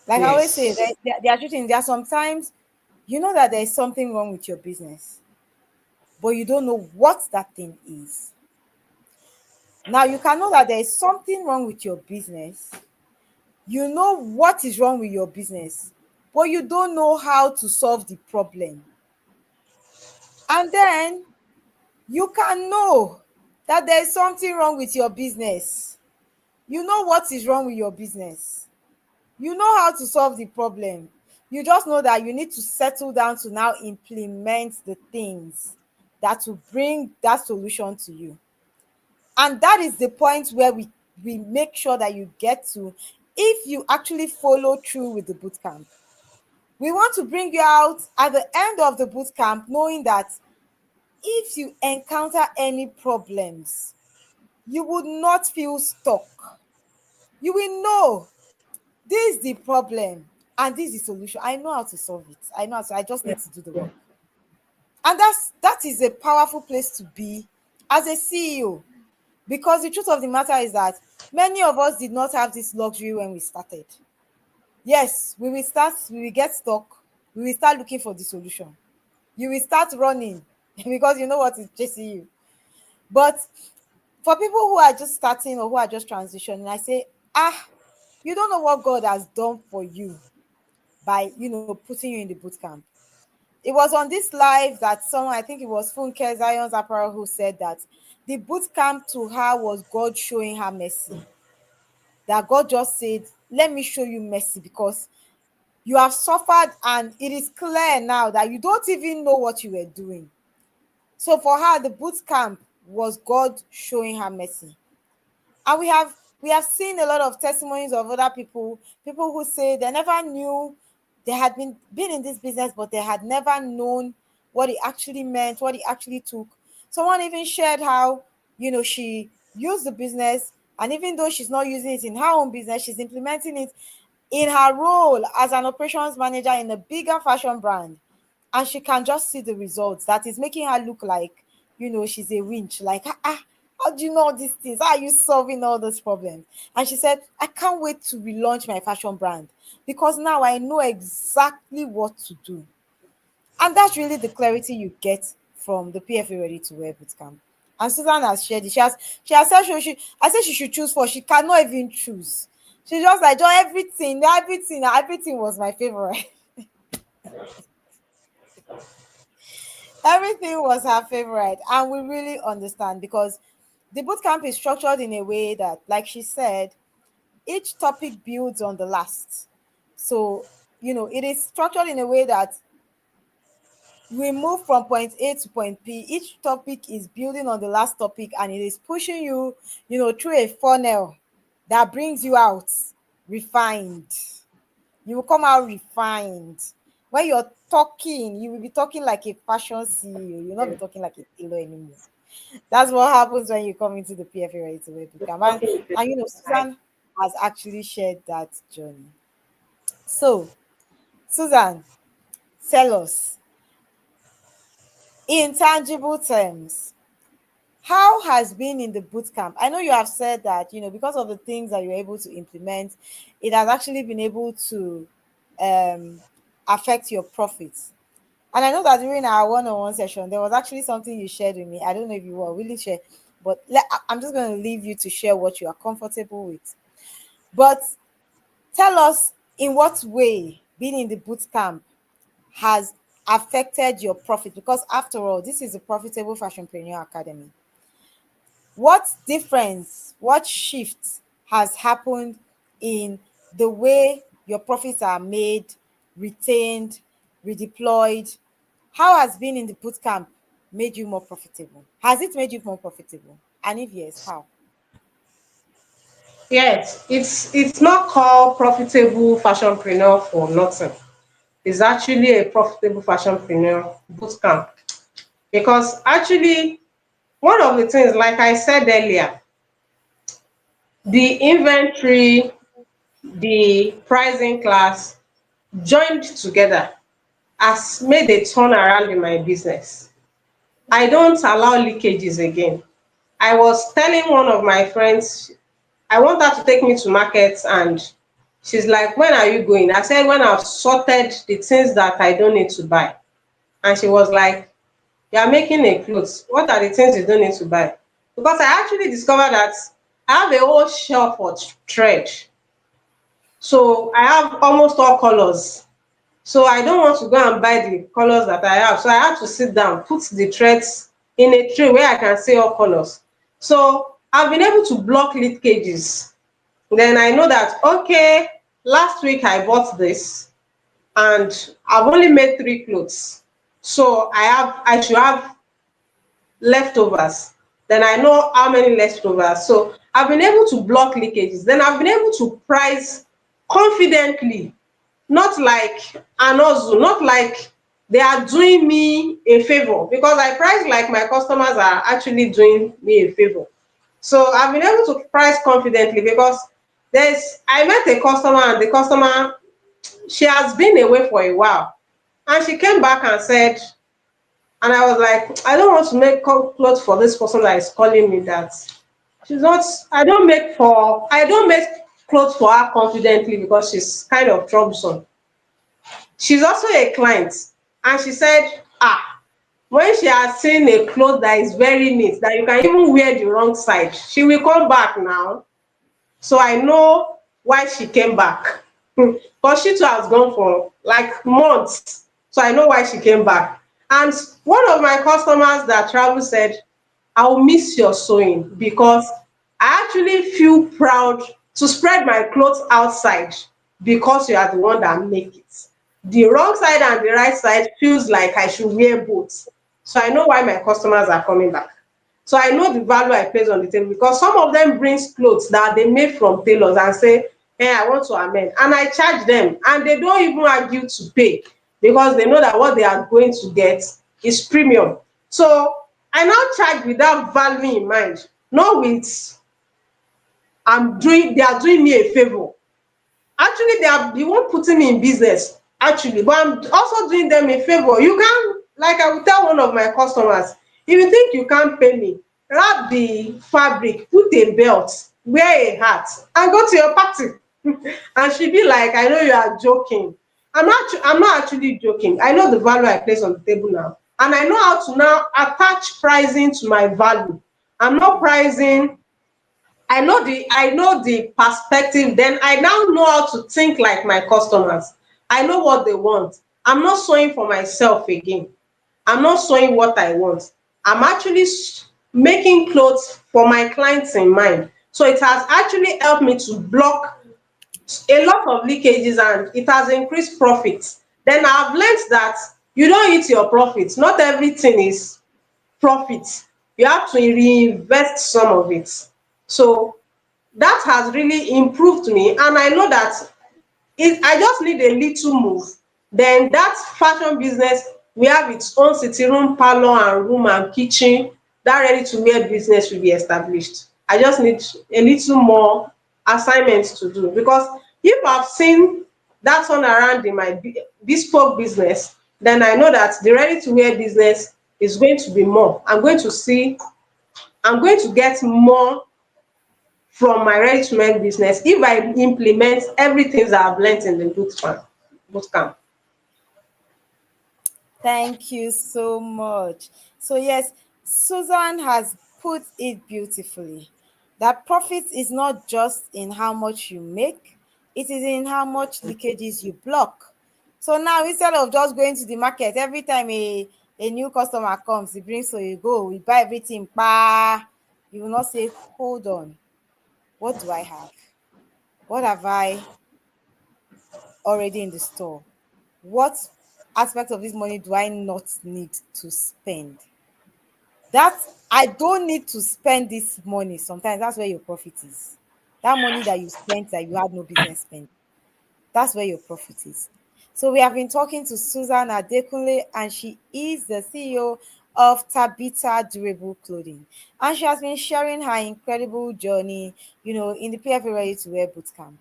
Like I always say, yes. there are two things. There are sometimes you know that there is something wrong with your business, but you don't know what that thing is. Now you can know that there is something wrong with your business. You know what is wrong with your business, but you don't know how to solve the problem. And then you can know that there is something wrong with your business. You know what is wrong with your business. You know how to solve the problem. You just know that you need to settle down to now implement the things that will bring that solution to you. And that is the point where we make sure that you get to if you actually follow through with the boot camp. We want to bring you out at the end of the boot camp knowing that if you encounter any problems, you would not feel stuck. You will know this is the problem and this is the solution. I know how to solve it. I just need to do the work. And that is a powerful place to be as a CEO. Because the truth of the matter is that many of us did not have this luxury when we started. Yes, we will get stuck, we will start looking for the solution. You will start running because you know what is chasing you. But for people who are just starting or who are just transitioning, I say, you don't know what God has done for you by putting you in the boot camp. It was on this live that someone, I think it was Funke Zion's Apparel, who said that the boot camp to her was God showing her mercy. That God just said, let me show you mercy because you have suffered and it is clear now that you don't even know what you were doing. So for her, the boot camp was God showing her mercy. And we have seen a lot of testimonies of other people who say they never knew they had been in this business, but they had never known what it actually meant, what it actually took. Someone even shared how she used the business, and even though she's not using it in her own business, she's implementing it in her role as an operations manager in a bigger fashion brand, and she can just see the results that is making her look like she's a winch. Like, how do you know all these things? How are you solving all those problems? And she said, I can't wait to relaunch my fashion brand because now I know exactly what to do. And that's really the clarity you get from the PFA Ready to Wear Bootcamp. And Susan has shared it. She has said I said she should choose four. She cannot even choose. She just like just everything was my favorite. Everything was her favorite. And we really understand because the bootcamp is structured in a way that, like she said, each topic builds on the last. So, it is structured in a way that we move from point A to point P. Each topic is building on the last topic and it is pushing you, through a funnel that brings you out refined. You will come out refined. When you're talking, you will be talking like a fashion CEO. You'll not be talking like a tailor anymore. That's what happens when you come into the PFA Ready to Wear Bootcamp. And Susan has actually shared that journey. So, Susan, tell us in tangible terms, how has been in the boot camp? I know you have said that, because of the things that you're able to implement, it has actually been able to affect your profits. And I know that during our one-on-one session, there was actually something you shared with me. I don't know if you were really share, but I'm just going to leave you to share what you are comfortable with. But tell us, in what way being in the boot camp has affected your profit, because after all, this is a Profitable Fashionpreneur Academy. What difference, what shift has happened in the way your profits are made, retained, redeployed? How has being in the boot camp made you more profitable? Has it made you more profitable? And if yes, how? Yes, it's not called Profitable Fashionpreneur for nothing. It's actually a Profitable Fashionpreneur Bootcamp, because actually one of the things, like I said earlier, the inventory, the pricing class joined together has made a turnaround in my business. I don't allow leakages again. I was telling one of my friends, I want her to take me to market, and she's like, when are you going? I said, when I've sorted the things that I don't need to buy. And she was like, you are making a clothes. What are the things you don't need to buy? Because I actually discovered that I have a whole shelf for thread. So I have almost all colors. So I don't want to go and buy the colors that I have. So I had to sit down, put the threads in a tray where I can see all colors. So I've been able to block leakages. Then I know that, okay, last week I bought this and I've only made 3 clothes. So I should have leftovers. Then I know how many leftovers. So I've been able to block leakages. Then I've been able to price confidently, not like an hustle, not like they are doing me a favor, because I price like my customers are actually doing me a favor. So I've been able to price confidently, because I met a customer, and the customer, she has been away for a while, and she came back and said, and I was like, I don't want to make clothes for this person that is calling me that. She's not, I don't make clothes for her confidently because she's kind of troublesome. She's also a client, and she said, when she has seen a cloth that is very neat, that you can even wear the wrong side, she will come back now. So I know why she came back. Because she too has gone for like months. So I know why she came back. And one of my customers that travel said, I'll miss your sewing, because I actually feel proud to spread my clothes outside because you are the one that make it. The wrong side and the right side feels like I should wear both. So I know why my customers are coming back. So I know the value I place on the table, because some of them brings clothes that they made from tailors and say, hey, I want to amend. And I charge them, and they don't even argue to pay, because they know that what they are going to get is premium. So I now charge with that value in mind, not with they are doing me a favor. Actually, they are the one putting me in business, actually, but I'm also doing them a favor. You can, like I will tell one of my customers, if you think you can't pay me, wrap the fabric, put a belt, wear a hat, and go to your party. And she be like, I know you are joking. I'm not actually joking. I know the value I place on the table now, and I know how to now attach pricing to my value. I'm not pricing, I know the perspective. Then I now know how to think like my customers. I know what they want. I'm not sewing for myself again. I'm not sewing what I want. I'm actually making clothes for my clients in mind. So it has actually helped me to block a lot of leakages, and it has increased profits. Then I've learned that you don't eat your profits. Not everything is profit. You have to reinvest some of it. So that has really improved me, and I know that I just need a little move, then that fashion business will have its own sitting room, parlor and room and kitchen. That ready to wear business will be established. I just need a little more assignments to do, because if I've seen that turnaround in my bespoke business, then I know that the ready to wear business is going to be more. I'm going to get more from my ready to wear business if I implement everything that I've learned in the boot camp. Thank you so much. So, yes, Susan has put it beautifully that profit is not just in how much you make, it is in how much leakages you block. So, now instead of just going to the market every time a new customer comes, he brings, so you go, we buy everything, bah, you will not say, hold on, what do I have? What have I already in the store? What aspect of this money do I not need to spend? That I don't need to spend this money. Sometimes that's where your profit is. That money that you spent that you had no business spending. That's where your profit is. So we have been talking to Susan Adekunle, and she is the CEO of Tabitha Durable Clothing. And she has been sharing her incredible journey, in the PFA Ready to Wear Bootcamp.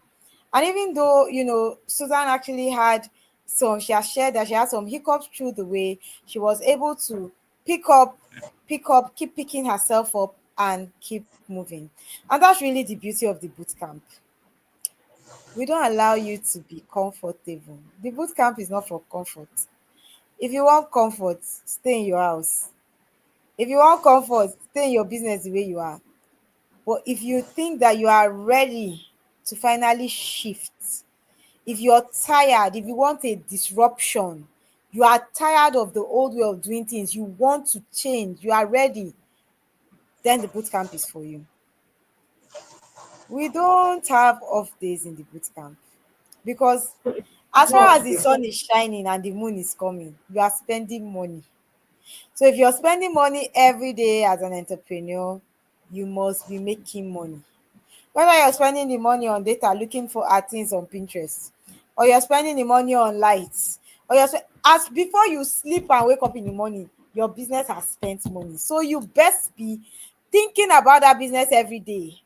And even though, Susan actually she has shared that she had some hiccups through the way, she was able to pick up, keep picking herself up and keep moving. And that's really the beauty of the bootcamp. We don't allow you to be comfortable. The boot camp is not for comfort. If you want comfort, stay in your house. If you want comfort, stay in your business the way you are. But if you think that you are ready to finally shift, if you're tired, if you want a disruption, you are tired of the old way of doing things, you want to change, you are ready, then the boot camp is for you. We don't have off days in the boot camp because as far as No, the sun is shining and the moon is coming, you are spending money. So if you're spending money every day as an entrepreneur, you must be making money. Whether you're spending the money on data looking for things on Pinterest, or you're spending the money on lights, or as before you sleep and wake up in the morning, your business has spent money. So you best be thinking about that business every day.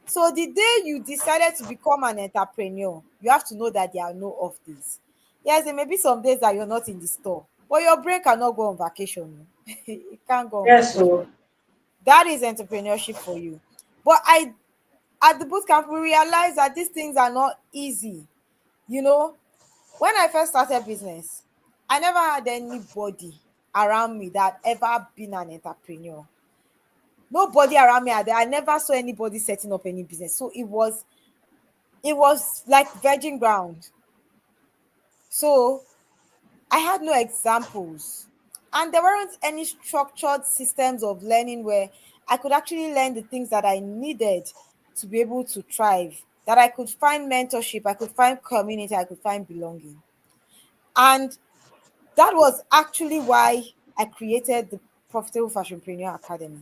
So the day you decided to become an entrepreneur, you have to know that there are no off days. Yes, there may be some days that you're not in the store, but your brain cannot go on vacation. It can't go on yes, vacation. so That is entrepreneurship for you. But I at the bootcamp, we realized that these things are not easy. You know, when I first started business, I never had anybody around me that ever been an entrepreneur. Nobody around me I never saw anybody setting up any business. So it was like virgin ground. So I had no examples. And there weren't any structured systems of learning where I could actually learn the things that I needed to be able to thrive. That I could find mentorship, I could find community, I could find belonging. And that was actually why I created the Profitable Fashionpreneur Academy.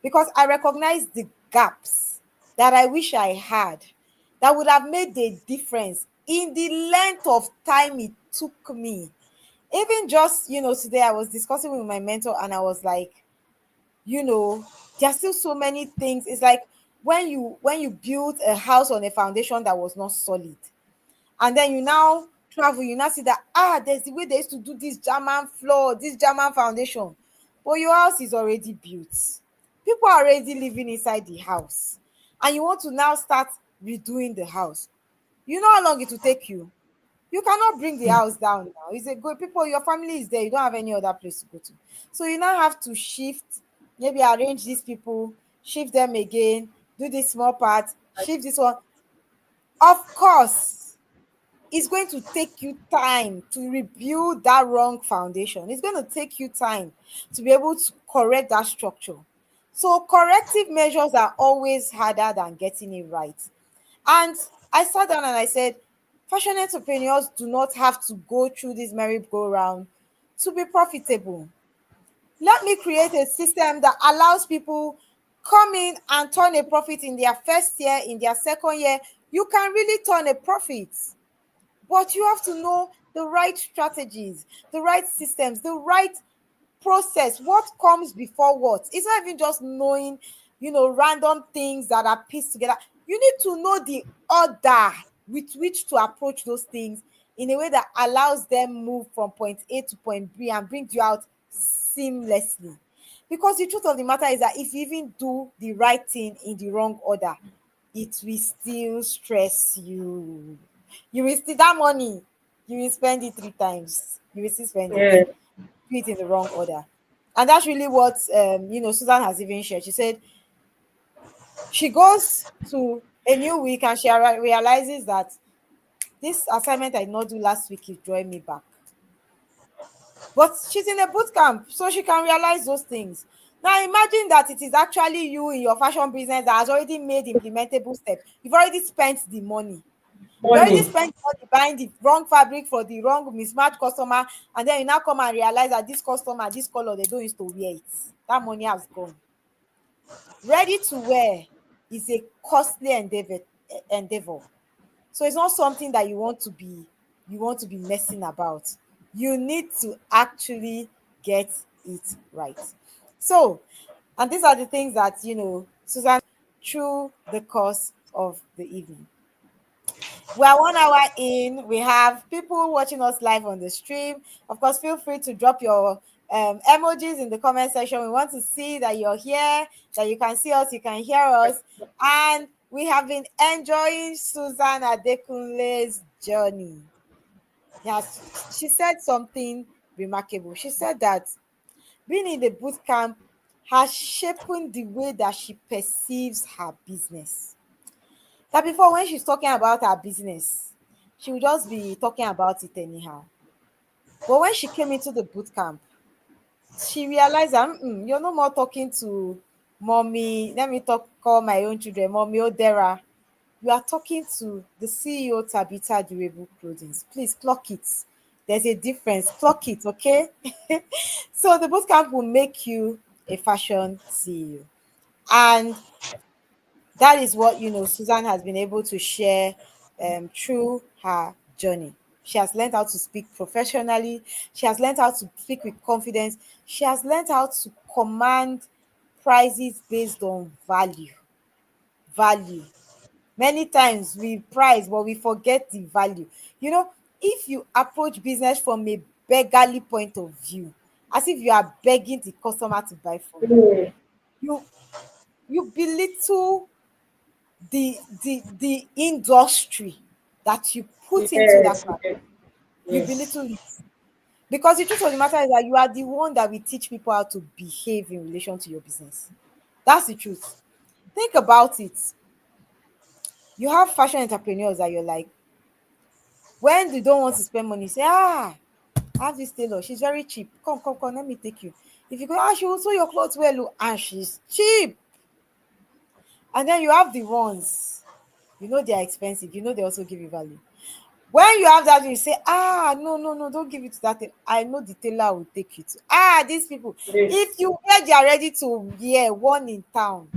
Because I recognized the gaps that I wish I had that would have made a difference in the length of time it took me. Even just, today I was discussing with my mentor and I was like, there's still so many things. It's like when you build a house on a foundation that was not solid, and then you now travel, you now see that there's the way they used to do this German floor, this German foundation, but your house is already built. People are already living inside the house, and you want to now start redoing the house. You know how long it will take you. You cannot bring the house down now. It's a good people, your family is there, you don't have any other place to go to. So you now have to shift, maybe arrange these people, shift them again, do this small part, shift this one. Of course, it's going to take you time to rebuild that wrong foundation. It's going to take you time to be able to correct that structure. So corrective measures are always harder than getting it right. And I sat down and I said, fashion entrepreneurs do not have to go through this merry-go-round to be profitable. Let me create a system that allows people come in and turn a profit in their first year, in their second year. You can really turn a profit. But you have to know the right strategies, the right systems, the right process. What comes before what? It's not even just knowing, random things that are pieced together. You need to know the order with which to approach those things in a way that allows them move from point A to point B and brings you out seamlessly. Because the truth of the matter is that if you even do the right thing in the wrong order, it will still stress you. You will still that money, you will spend it three times. You will still spend it. yeah. do it in the wrong order. And that's really what Susan has even shared. She said she goes to a new week and she realizes that this assignment I did not do last week is drawing me back. But she's in a boot camp, so she can realize those things. Now imagine that it is actually you in your fashion business that has already made implementable steps. You've already spent the money. You already Money. spent money buying the wrong fabric for the wrong mismatched customer, and then you now come and realize that this customer, this color, they don't used to wear it. That money has gone. Ready to wear is a costly endeavor. So it's not something that you want to be messing about. You need to actually get it right. So, and these are the things that Susan through the course of the evening. We are 1 hour in. We have people watching us live on the stream. Of course, feel free to drop your emojis in the comment section. We want to see that you're here, that you can see us, you can hear us. And we have been enjoying Susan Adekunle's journey. Yes, she said something remarkable. She said that being in the boot camp has shaped the way that she perceives her business. That before, when she's talking about her business, she would just be talking about it anyhow. But when she came into the boot camp, she realized that you're no more talking to mommy. Let me call my own children, mommy Odera. You are talking to the CEO Tabitha Durable Clothing. Please clock it. There's a difference. Clock it, okay? So the boot camp will make you a fashion CEO. And that is what Susan has been able to share through her journey. She has learned how to speak professionally. She has learned how to speak with confidence. She has learned how to command prices based on value. Many times we price, but we forget the value. If you approach business from a beggarly point of view, as if you are begging the customer to buy from you, Mm. you you belittle the industry that you put into that Yes, part. yes, You yes. belittle it. Because the truth of the matter is that you are the one that will teach people how to behave in relation to your business. That's the truth. Think about it. You have fashion entrepreneurs that you're like, when they don't want to spend money, say, I have this tailor, she's very cheap. Come, come, come, let me take you. If you go, she will sew your clothes well, oh, and she's cheap. And then you have the ones, they're expensive, they also give you value. When you have that, you say, no, no, no, don't give it to that. I know the tailor will take you to. These people, Yes. if you wear, they are ready to wear one in town.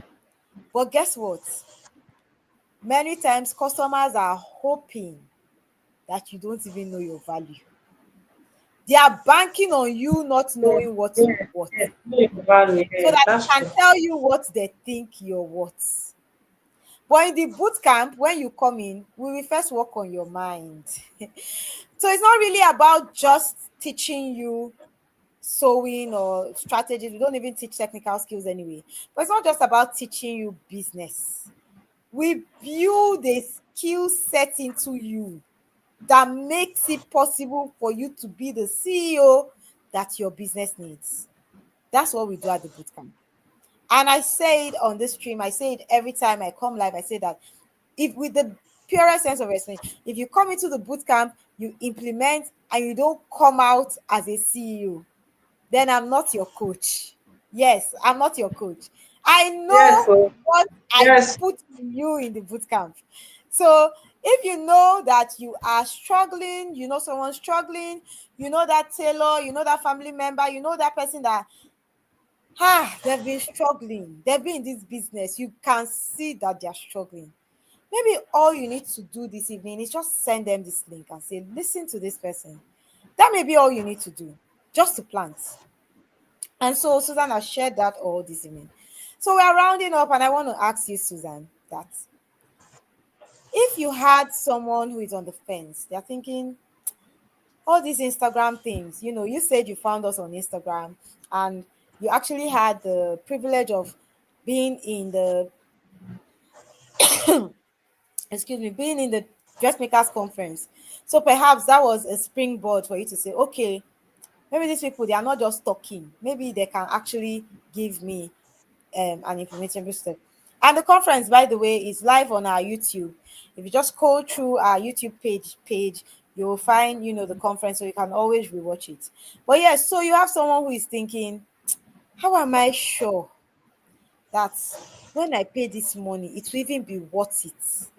But guess what? Many times, customers are hoping that you don't even know your value. They are banking on you not Yes, knowing what you're yes, worth, yes. Yes, value, so yes, that that's they can true. tell you what they think you're worth. But in the boot camp, when you come in, we will first work on your mind. So it's not really about just teaching you sewing or strategies. We don't even teach technical skills anyway. But it's not just about teaching you business. We build a skill set into you that makes it possible for you to be the CEO that your business needs. That's what we do at the bootcamp. And I say it on this stream, I say it every time I come live. I say that if with the purest sense of respect, if you come into the bootcamp, you implement and you don't come out as a CEO, then I'm not your coach. Yes, I'm not your coach. I Yes, know so what I yes, put in you in the boot camp. So if you know that you are struggling, someone struggling, that tailor, that family member, that person that they've been struggling, they've been in this business, you can see that they're struggling. Maybe all you need to do this evening is just send them this link and say, listen to this person. That may be all you need to do, just to plant. And so Susan has shared that all this evening. So we are rounding up, and I want to ask you, Susan, that if you had someone who is on the fence, they're thinking all these Instagram things, you said you found us on Instagram and you actually had the privilege of being in the being in the dressmakers conference. So perhaps that was a springboard for you to say, okay, Maybe these people, they are not just talking. Maybe they can actually give me an informative step. And the conference, by the way, is live on our YouTube. If you just go through our YouTube page, you will find, the conference, so you can always rewatch it. But yes, so you have someone who is thinking, how am I sure that when I pay this money, it will even be worth it?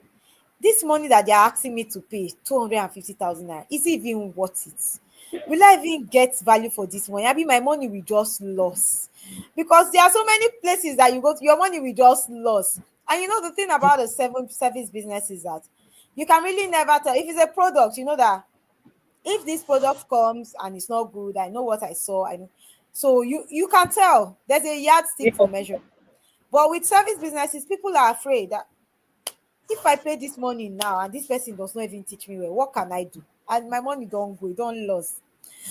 This money that they are asking me to pay, 250,000 naira, is it even worth it? Will I even get value for this money? I mean, my money will just lose. Because there are so many places that you go to, your money will just lose. And the thing about the seven service business is that you can really never tell. If it's a product, you know that if this product comes and it's not good, I know what I saw. I know. So you can tell there's a yardstick for Yes. measure. But with service businesses, people are afraid that if I pay this money now and this person does not even teach me well, what can I do? And my money don't go, it don't lose.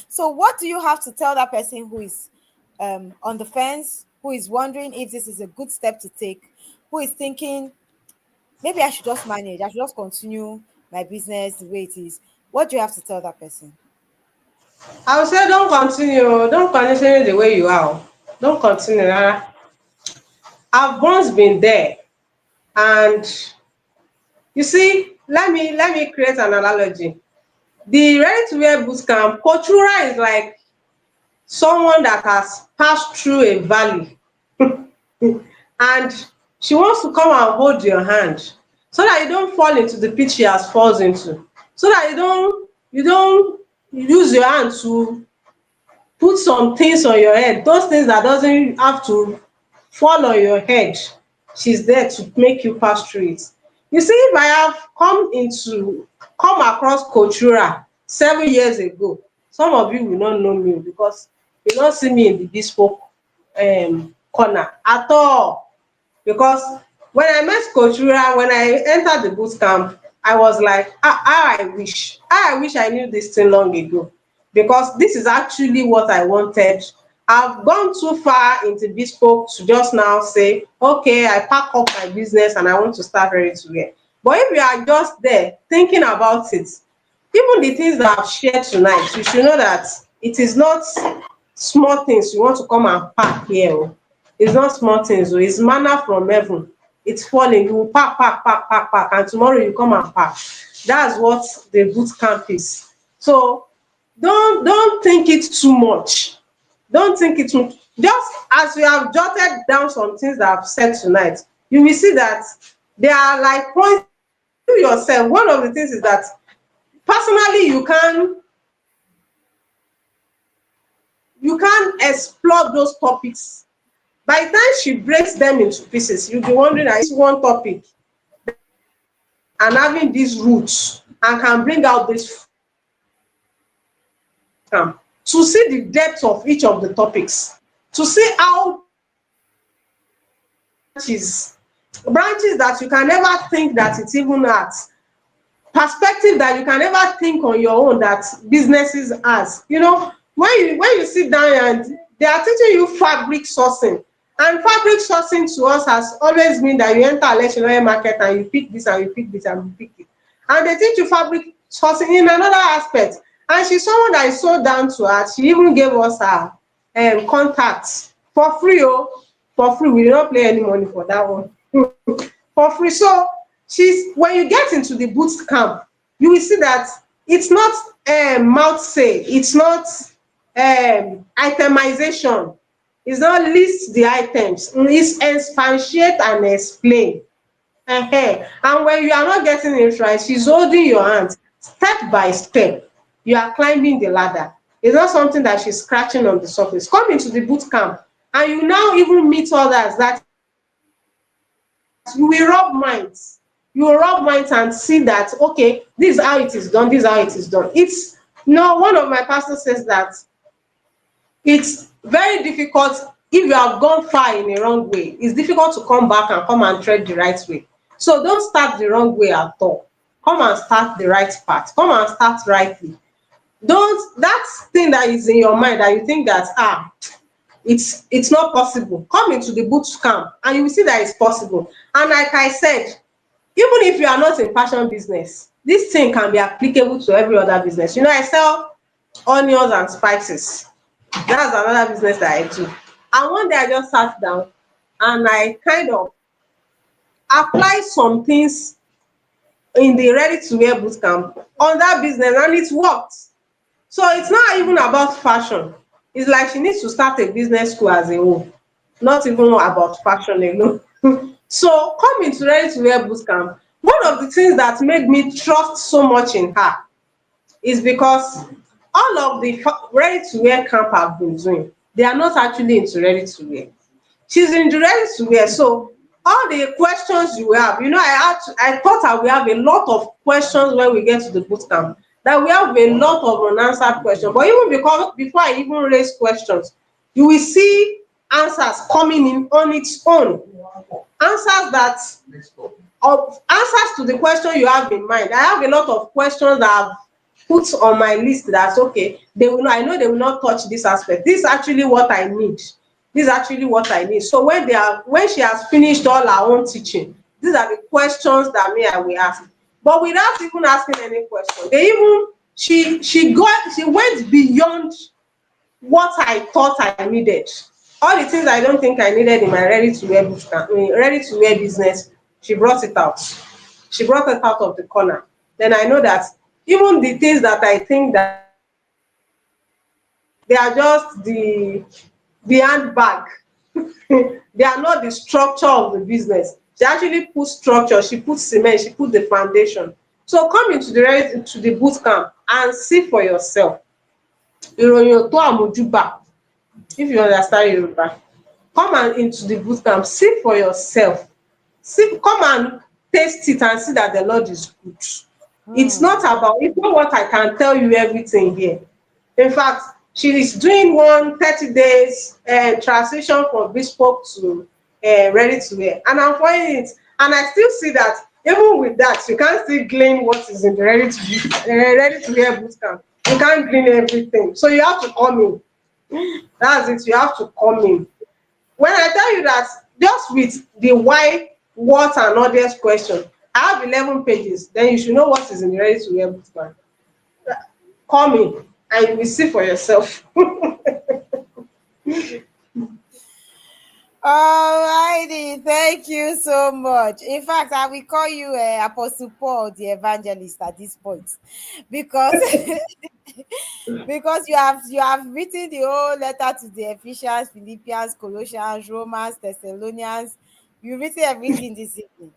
So what do you have to tell that person who is on the fence, who is wondering if this is a good step to take, who is thinking maybe I should just manage, I should just continue my business the way it is? What do you have to tell that person? I would say don't continue the way you are. Don't continue. I've once been there, and you see, let me create an analogy. The ready to wear boot camp, Coach Wura is like someone that has passed through a valley and she wants to come and hold your hand so that you don't fall into the pit she has fallen into, so that you don't use your hand to put some things on your head, those things that doesn't have to fall on your head. She's there to make you pass through it. You see, if I have come across Coach Wura 7 years ago, some of you will not know me because you will not see me in the bespoke corner at all. Because when I met Coach Wura, when I entered the boot camp, I was like, how I wish I knew this thing long ago. Because this is actually what I wanted. I've gone too far into bespoke to just now say, okay, I pack up my business and I want to start ready to wear. But if you are just there thinking about it, even the things that I've shared tonight, you should know that it is not small things you want to come and pack here. It's not small things, it's manna from heaven. It's falling. You will pack, and tomorrow you come and pack. That's what the boot camp is. So don't think it too much. Don't think it too. Just as you have jotted down some things that I've said tonight, you will see that they are like points to yourself. One of the things is that personally you can explore those topics. By the time she breaks them into pieces, you'll be wondering, is this one topic and having these roots and can bring out this to see the depth of each of the topics, to see how branches that you can never think that it's even at, perspective that you can never think on your own that businesses has. When you sit down and they are teaching you fabric sourcing, and fabric sourcing to us has always been that you enter a legendary market and you pick this and you pick this and you pick it, and they teach you fabric sourcing in another aspect. And she's someone that is so down to earth. She even gave us her contacts for free. For free, we did not pay any money for that one. For free. So she's when you get into the boot camp, you will see that it's not mouth say, it's not itemization, it's not list the items, it's expatiate and explain. And when you are not getting it right, she's holding your hand step by step. You are climbing the ladder. It's not something that she's scratching on the surface. Come into the boot camp and you now even meet others that you will rub minds. You will rub minds and see that, okay, this is how it is done, this is how it is done. It's no, one of my pastors says that it's very difficult if you have gone far in a wrong way. It's difficult to come back and come and tread the right way. So don't start the wrong way at all. Come and start the right path. Come and start rightly. Don't that thing that is in your mind that you think that it's not possible. Come into the boot camp and you will see that it's possible. And like I said, even if you are not in fashion business, this thing can be applicable to every other business. I sell onions and spices. That's another business that I do. And one day I just sat down and I kind of apply some things in the ready to wear bootcamp on that business, and it worked. So it's not even about fashion. It's like she needs to start a business school as a whole, not even about fashion alone. So coming to ready to wear bootcamp, one of the things that made me trust so much in her is because all of the ready to wear camp I've been doing, they are not actually into ready to wear. She's into ready to wear. So all the questions you have, I thought I will have a lot of questions when we get to the boot camp, that we have a lot of unanswered questions. But even because before I even raise questions, you will see answers coming in on its own. Answers that of answers to the question you have in mind. I have a lot of questions that I've put on my list. That's okay. I know they will not touch this aspect. This is actually what I need. This is actually what I need. So when she has finished all her own teaching, these are the questions that me I will ask. But without even asking any question, they even she went beyond what I thought I needed. All the things I don't think I needed in my ready to wear business, she brought it out. She brought it out of the corner. Then I know that even the things that I think that I need, they are just the handbag. They are not the structure of the business. She actually put structure, she put cement, she put the foundation. So come into the boot camp and see for yourself. Ìròyìn ò tó àmójúbà, if you understand Yoruba. Come and into the boot camp, see for yourself. Come and taste it and see that the Lord is good. It's not what I can tell you everything here. In fact, she is doing one 30 days transition from bespoke to ready to wear, and I'm finding it, and I still see that even with that you can't still glean what is in the ready to wear boot camp. You can't glean everything, so you have to come in. That's it, you have to come in. When I tell you that, just with the why, what and others question, I have 11 pages, then you should know what is in the ready to wear boot camp. Come in and you will see for yourself. Alrighty, thank you so much. In fact, I will call you Apostle Paul, the evangelist, at this point, because because you have written the whole letter to the Ephesians, Philippians, Colossians, Romans, Thessalonians. You've written everything this evening.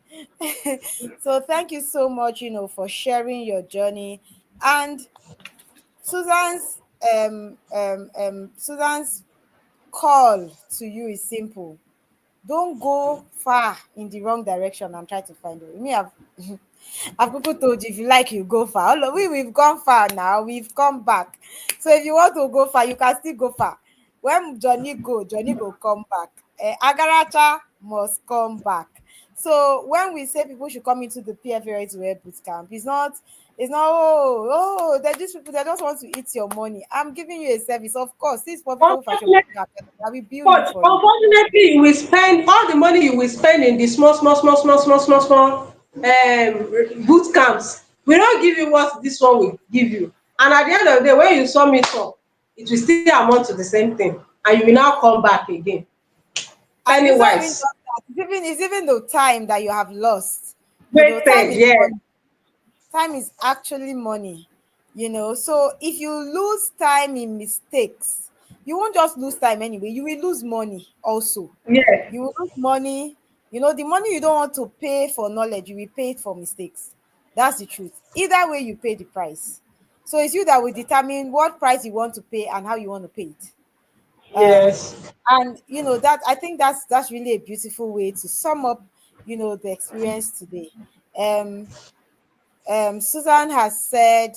So thank you so much, for sharing your journey. And Susan's Susan's call to you is simple. Don't go far in the wrong direction and try to find it. Me, I've people told you, if you like, you go far. All of we've gone far now. We've come back. So if you want to go far, you can still go far. When Johnny go come back. Agaracha must come back. So when we say people should come into the PFA Right to Wear boot camp, it's not they just people that just want to eat your money. I'm giving you a service, of course. This profitable fashion Unfortunately, program, I will bill you but for it. unfortunately, you will spend all the money you will spend in the small boot camps. We don't give you what this one will give you. And at the end of the day, when you sum it up, it will still amount to the same thing. And you will now come back again. And Penny it's not even just wise. that. It's even the time that you have lost. Time Wasted, is yeah. money. Time is actually money. So if you lose time in mistakes, you won't just lose time anyway. You will lose money also. Yeah. You will lose money. The money you don't want to pay for knowledge, you will pay it for mistakes. That's the truth. Either way, you pay the price. So it's you that will determine what price you want to pay and how you want to pay it. um Yes. and that, I think that's really a beautiful way to sum up the experience today. um Susan has said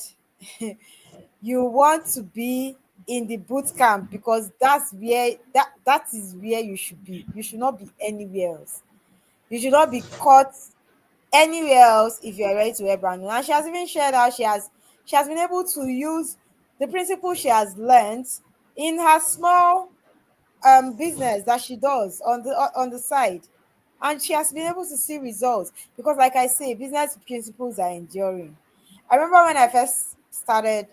you want to be in the boot camp because that is where you should be. You should not be anywhere else. You should not be caught anywhere else if you are ready to wear brand new. And she has even shared how she has been able to use the principle she has learned in her small business that she does on the side, and she has been able to see results because, like I say, business principles are enduring. I remember when I first started,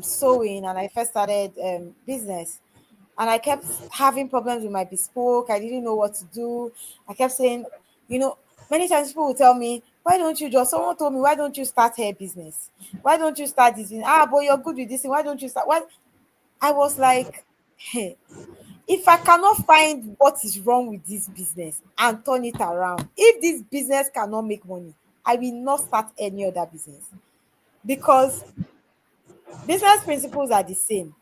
sewing and I first started business, and I kept having problems with my bespoke. I didn't know what to do. I kept saying, you know, many times people will tell me, why don't you just, someone told me, why don't you start hair business? Why don't you start this business? Ah, but you're good with this thing. Why don't you start? Why? I was like, hey, if I cannot find what is wrong with this business and turn it around, if this business cannot make money, I will not start any other business, because business principles are the same.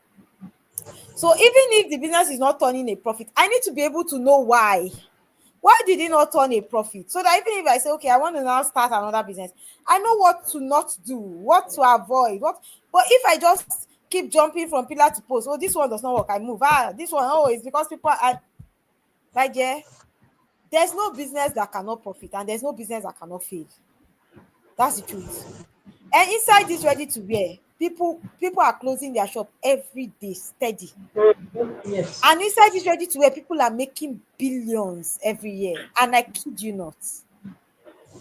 So even if the business is not turning a profit, I need to be able to know why. Why did it not turn a profit? So that even if I say, okay, I want to now start another business, I know what to not do, what to avoid, what. But if I just keep jumping from pillar to post, oh, this one does not work, I move. Ah, this one, oh, it's because people are like, yeah, there's no business that cannot profit, and there's no business that cannot fail. That's the truth. And inside this ready to wear, people are closing their shop every day, steady. Yes. And inside this ready to wear, people are making billions every year. And I kid you not.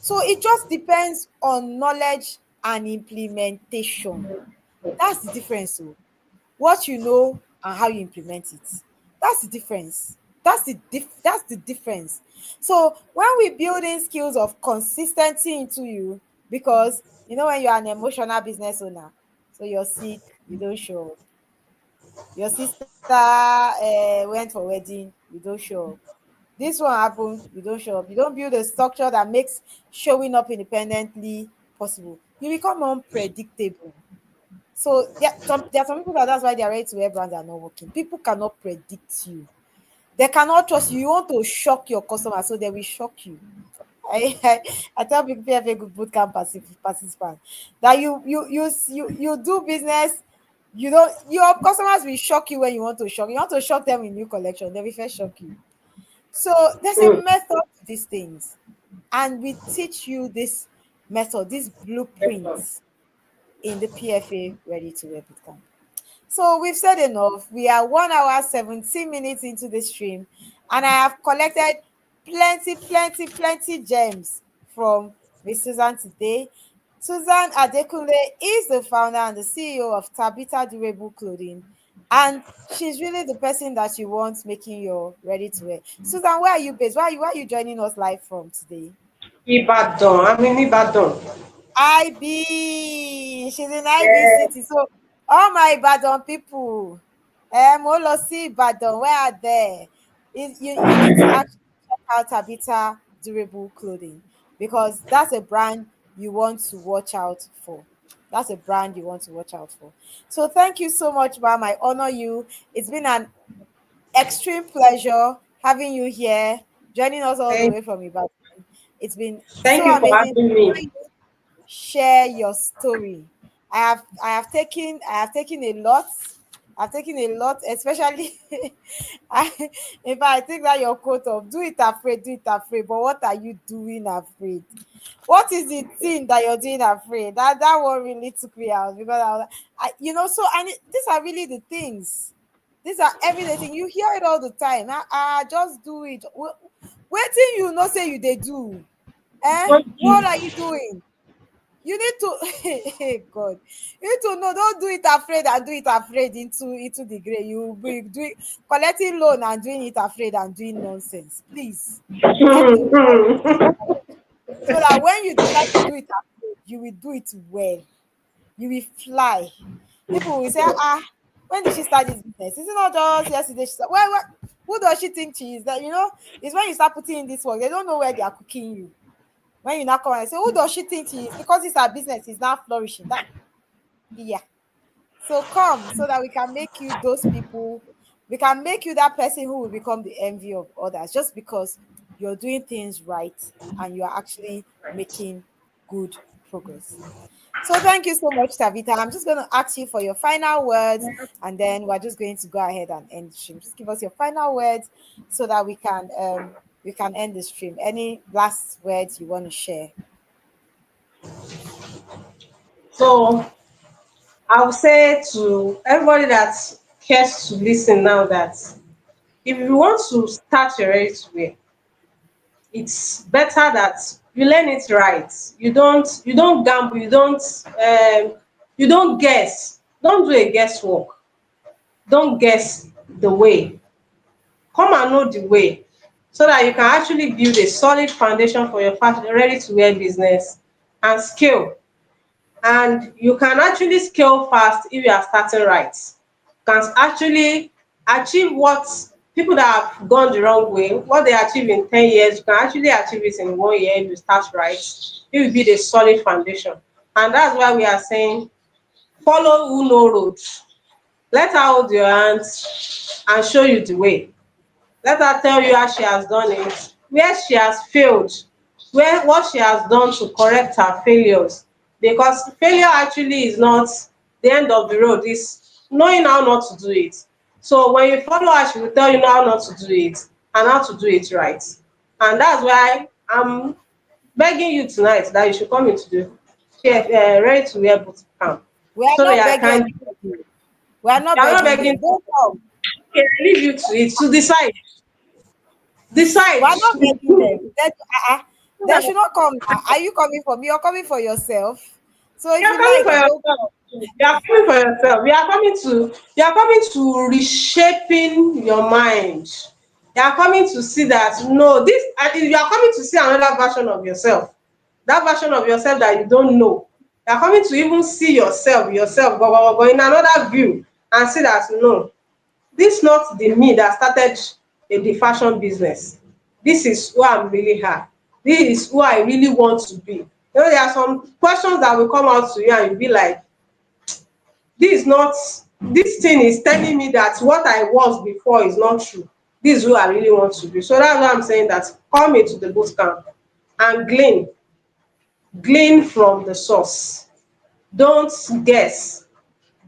So it just depends on knowledge and implementation. That's the difference. So what you know and how you implement it. That's the difference. That's the difference. So when we build in skills of consistency into you, because when you're an emotional business owner, so you're sick, you don't show up. Your sister went for wedding, you don't show up. This one happened, you don't show up. You don't build a structure that makes showing up independently possible. You become unpredictable. So there are some people that's why their ready to wear brands are not working. People cannot predict you. They cannot trust you. You want to shock your customers, so they will shock you. I tell people, PFA good bootcamp participants, that you do business. You don't Your customers will shock you when you want to shock. You want to shock them in new collection, they will first shock you. So there's a method to these things, and we teach you this method, these blueprints in the PFA Ready to Wear bootcamp. So we've said enough. We are 1 hour 17 minutes into the stream, and I have collected plenty gems from Miss Susan today. Susan Adekunle is the founder and the CEO of Tabitha Durable Clothing, and she's really the person that you want making your ready to wear. Susan, where are you based? Where are you joining us live from today? Ibadan. I'm in Ibadan. IB. She's in IB Yeah. City. So all my Ibadan people, mo lọ sí Ibadan, where are they? You need to actually check out Tabitha Durable Clothing, because that's a brand you want to watch out for. That's a brand you want to watch out for. So thank you so much, ma'am. I honor you. It's been an extreme pleasure having you here, joining us all the Thank, way from Ibadan. It's been thank so you for amazing having me. share your story. I have taken a lot. I've taken a lot, especially I, in fact, I think that your quote of do it afraid. But what are you doing afraid? What is the thing that you're doing afraid? That one really took me out, because so these are really the things. These are everyday things. You hear it all the time. Just do it. Waiting, say you they do. What What you are you doing? You need to God, you need to know, don't do it afraid and do it afraid into the grave. You will be doing, collecting loan and doing it afraid and doing nonsense. Please get the right knowledge, so that when you decide to do it afraid, you will do it well. You will fly. People will say, when did she start this business? Is it not just yesterday she started? Well, who does she think she is? That it's when you start putting in this work, they don't know where they are cooking you. When you now come and say, who does she think she is? Because it's her business, is now flourishing. That, yeah. So come, so that we can make you those people. We can make you that person who will become the envy of others, just because you're doing things right and you're actually making good progress. So thank you so much, Tavita. I'm just going to ask you for your final words, and then we're just going to go ahead and end the stream. Just give us your final words, so that we can end the stream. Any last words you want to share? so I'll say to everybody that cares to listen now that if you want to start your ready to wear, it's better that you learn it right. You don't gamble, you don't guess. Don't do a guesswork. Don't guess the way. Come and know the way, so that you can actually build a solid foundation for your fashion ready to wear business and scale. And you can actually scale fast if you are starting right. You can actually achieve what people that have gone the wrong way, what they achieve in 10 years, you can actually achieve it in 1 year if you start right, if you build a solid foundation. And that's why we are saying, follow who know road. Let her hold your hands and show you the way. Let her tell you how she has done it, where she has failed, where what she has done to correct her failures. Because failure actually is not the end of the road, it's knowing how not to do it. So when you follow her, she will tell you how not to do it and how to do it right. And that's why I'm begging you tonight that you should come into the ready to wear boot camp, We are so not that I begging can. anybody. We are not You are not begging them. begging. Don't come. Okay, I leave you to it to decide. We Decide. are not begging them. They should not come now. Are you coming for me or coming for yourself? So if You are you coming like, for don't yourself. You are coming for yourself. You are coming to reshaping your mind. You are coming to see that no, this, and you are coming to see another version of yourself. That version of yourself that you don't know. You are coming to even see yourself go in another view and see that no, this not the me that started the fashion business. This is who I'm really are. This is who I really want to be. There are some questions that will come out to you and you'll be like, this is not, this thing is telling me that what I was before is not true. This is who I really want to be. So that's why I'm saying that come into the boot camp and glean from the source. Don't guess.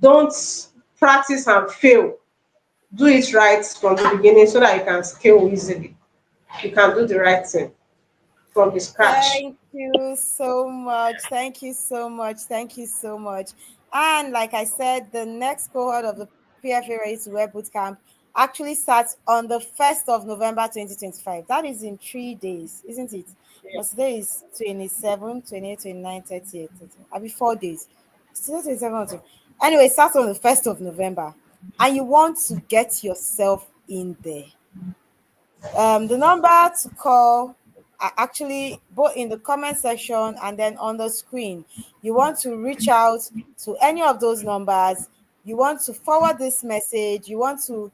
Don't practice and fail. Do it right from the beginning so that you can scale easily. You can do the right thing from the scratch. Thank you so much. Thank you so much. Thank you so much. And like I said, the next cohort of the PFA Ready to Wear Bootcamp actually starts on the 1st of November 2025. That is in 3 days, isn't it? Because today is 27, 28, 29, 30. I'll be 4 days. Still 27. Anyway, it starts on the 1st of November. And you want to get yourself in there. The number to call are actually both in the comment section and then on the screen. You want to reach out to any of those numbers. You want to forward this message. You want to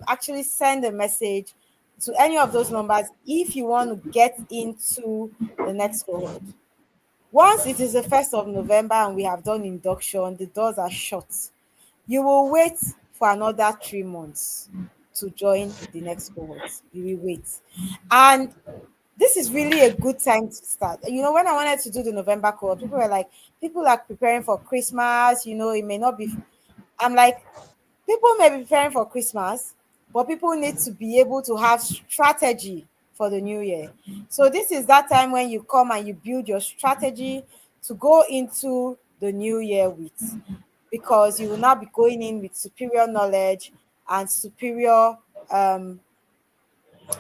actually send a message to any of those numbers if you want to get into the next cohort. Once it is the 1st of November and we have done induction, the doors are shut. You will wait for another 3 months to join the next cohort. You will wait. And this is really a good time to start. You know, when I wanted to do the November cohort, people were like, people are preparing for Christmas, it may not be. I'm like, people may be preparing for Christmas, but people need to be able to have strategy for the new year. So this is that time when you come and you build your strategy to go into the new year with, because you will now be going in with superior knowledge and um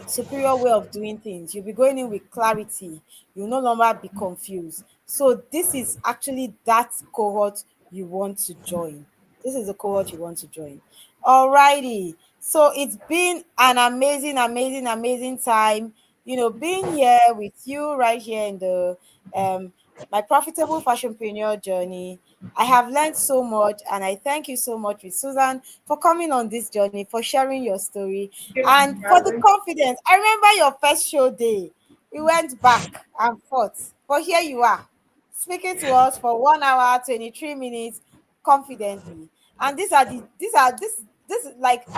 superior way of doing things. You'll be going in with clarity. You'll no longer be confused. So this is actually that cohort you want to join. This is the cohort you want to join. Alrighty. So it's been an amazing, amazing, amazing time. Being here with you right here in the my profitable fashionpreneur journey. I have learned so much, and I thank you so much with Susan for coming on this journey, for sharing your story, and for the confidence. I remember your first show day. We went back and forth, but here you are, speaking to us for 1 hour, 23 minutes, confidently. And this is like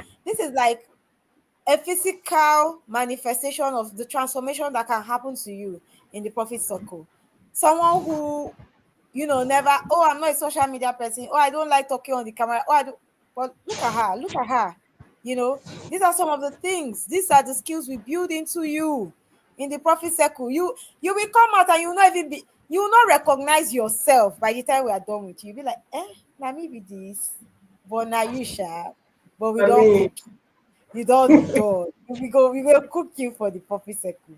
a physical manifestation of the transformation that can happen to you in the profit circle. Someone who never, oh, I'm not a social media person, oh, I don't like talking on the camera, oh, I don't. But look at her. These are some of the things, these are the skills we build into you in the profit circle. You will come out and you will not recognize yourself by the time we are done with you. You'll be like, now me be this, but now you shall, but we I don't mean, cook. You don't do. We go cook you for the profit circle.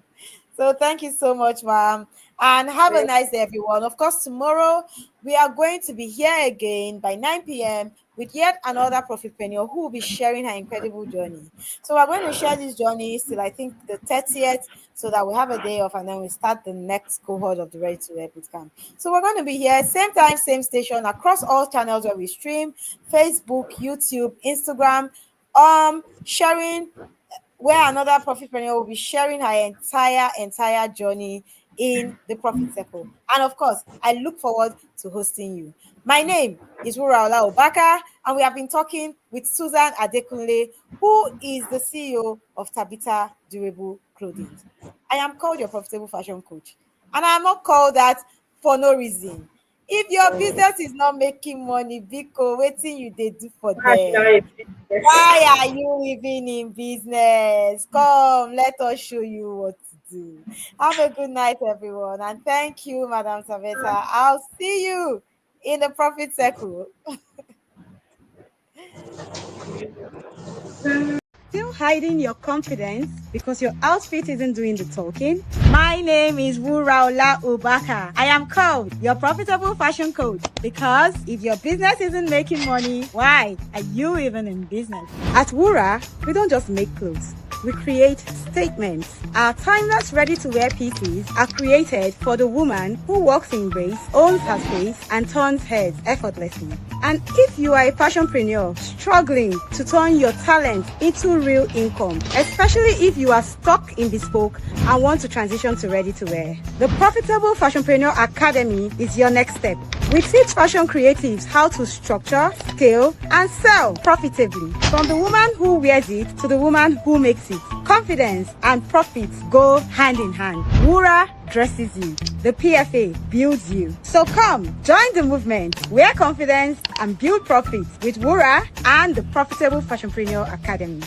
So thank you so much, ma'am. And have a nice day, everyone. Of course, tomorrow we are going to be here again by 9 p.m. with yet another profitpreneur who will be sharing her incredible journey. So we're going to share this journey till I think the 30th, so that we have a day off and then we start the next cohort of the Ready to Wear Bootcamp. So we're going to be here same time, same station across all channels where we stream: Facebook, YouTube, Instagram, sharing where another profitpreneur will be sharing her entire journey in the profit circle. And of course, I look forward to hosting you. My name is Wuraola Ubaka, and we have been talking with Susan Adekunle, who is the CEO of Tabitha Durable Clothing. I am called your profitable fashion coach, and I am not called that for no reason. If your business is not making money, Biko, wetin you dey do for there? Why are you living in business? Come, let us show you what to do. Have a good night, everyone. And thank you, Madam Saveta. I'll see you in the profit circle. Still hiding your confidence because your outfit isn't doing the talking? My name is Wuraola Ubaka. I am called your profitable fashion coach because if your business isn't making money, why are you even in business? At Wura, we don't just make clothes. We create statements. Our timeless ready-to-wear pieces are created for the woman who walks in grace, owns her space, and turns heads effortlessly. And if you are a fashionpreneur struggling to turn your talent into real income, especially if you are stuck in bespoke and want to transition to ready-to-wear, the Profitable Fashionpreneur Academy is your next step. We teach fashion creatives how to structure, scale, and sell profitably. From the woman who wears it to the woman who makes it. Confidence and profits go hand in hand. Wura dresses you. The PFA builds you. So come, join the movement. Wear confidence and build profits with Wura and the Profitable Fashionpreneur Academy.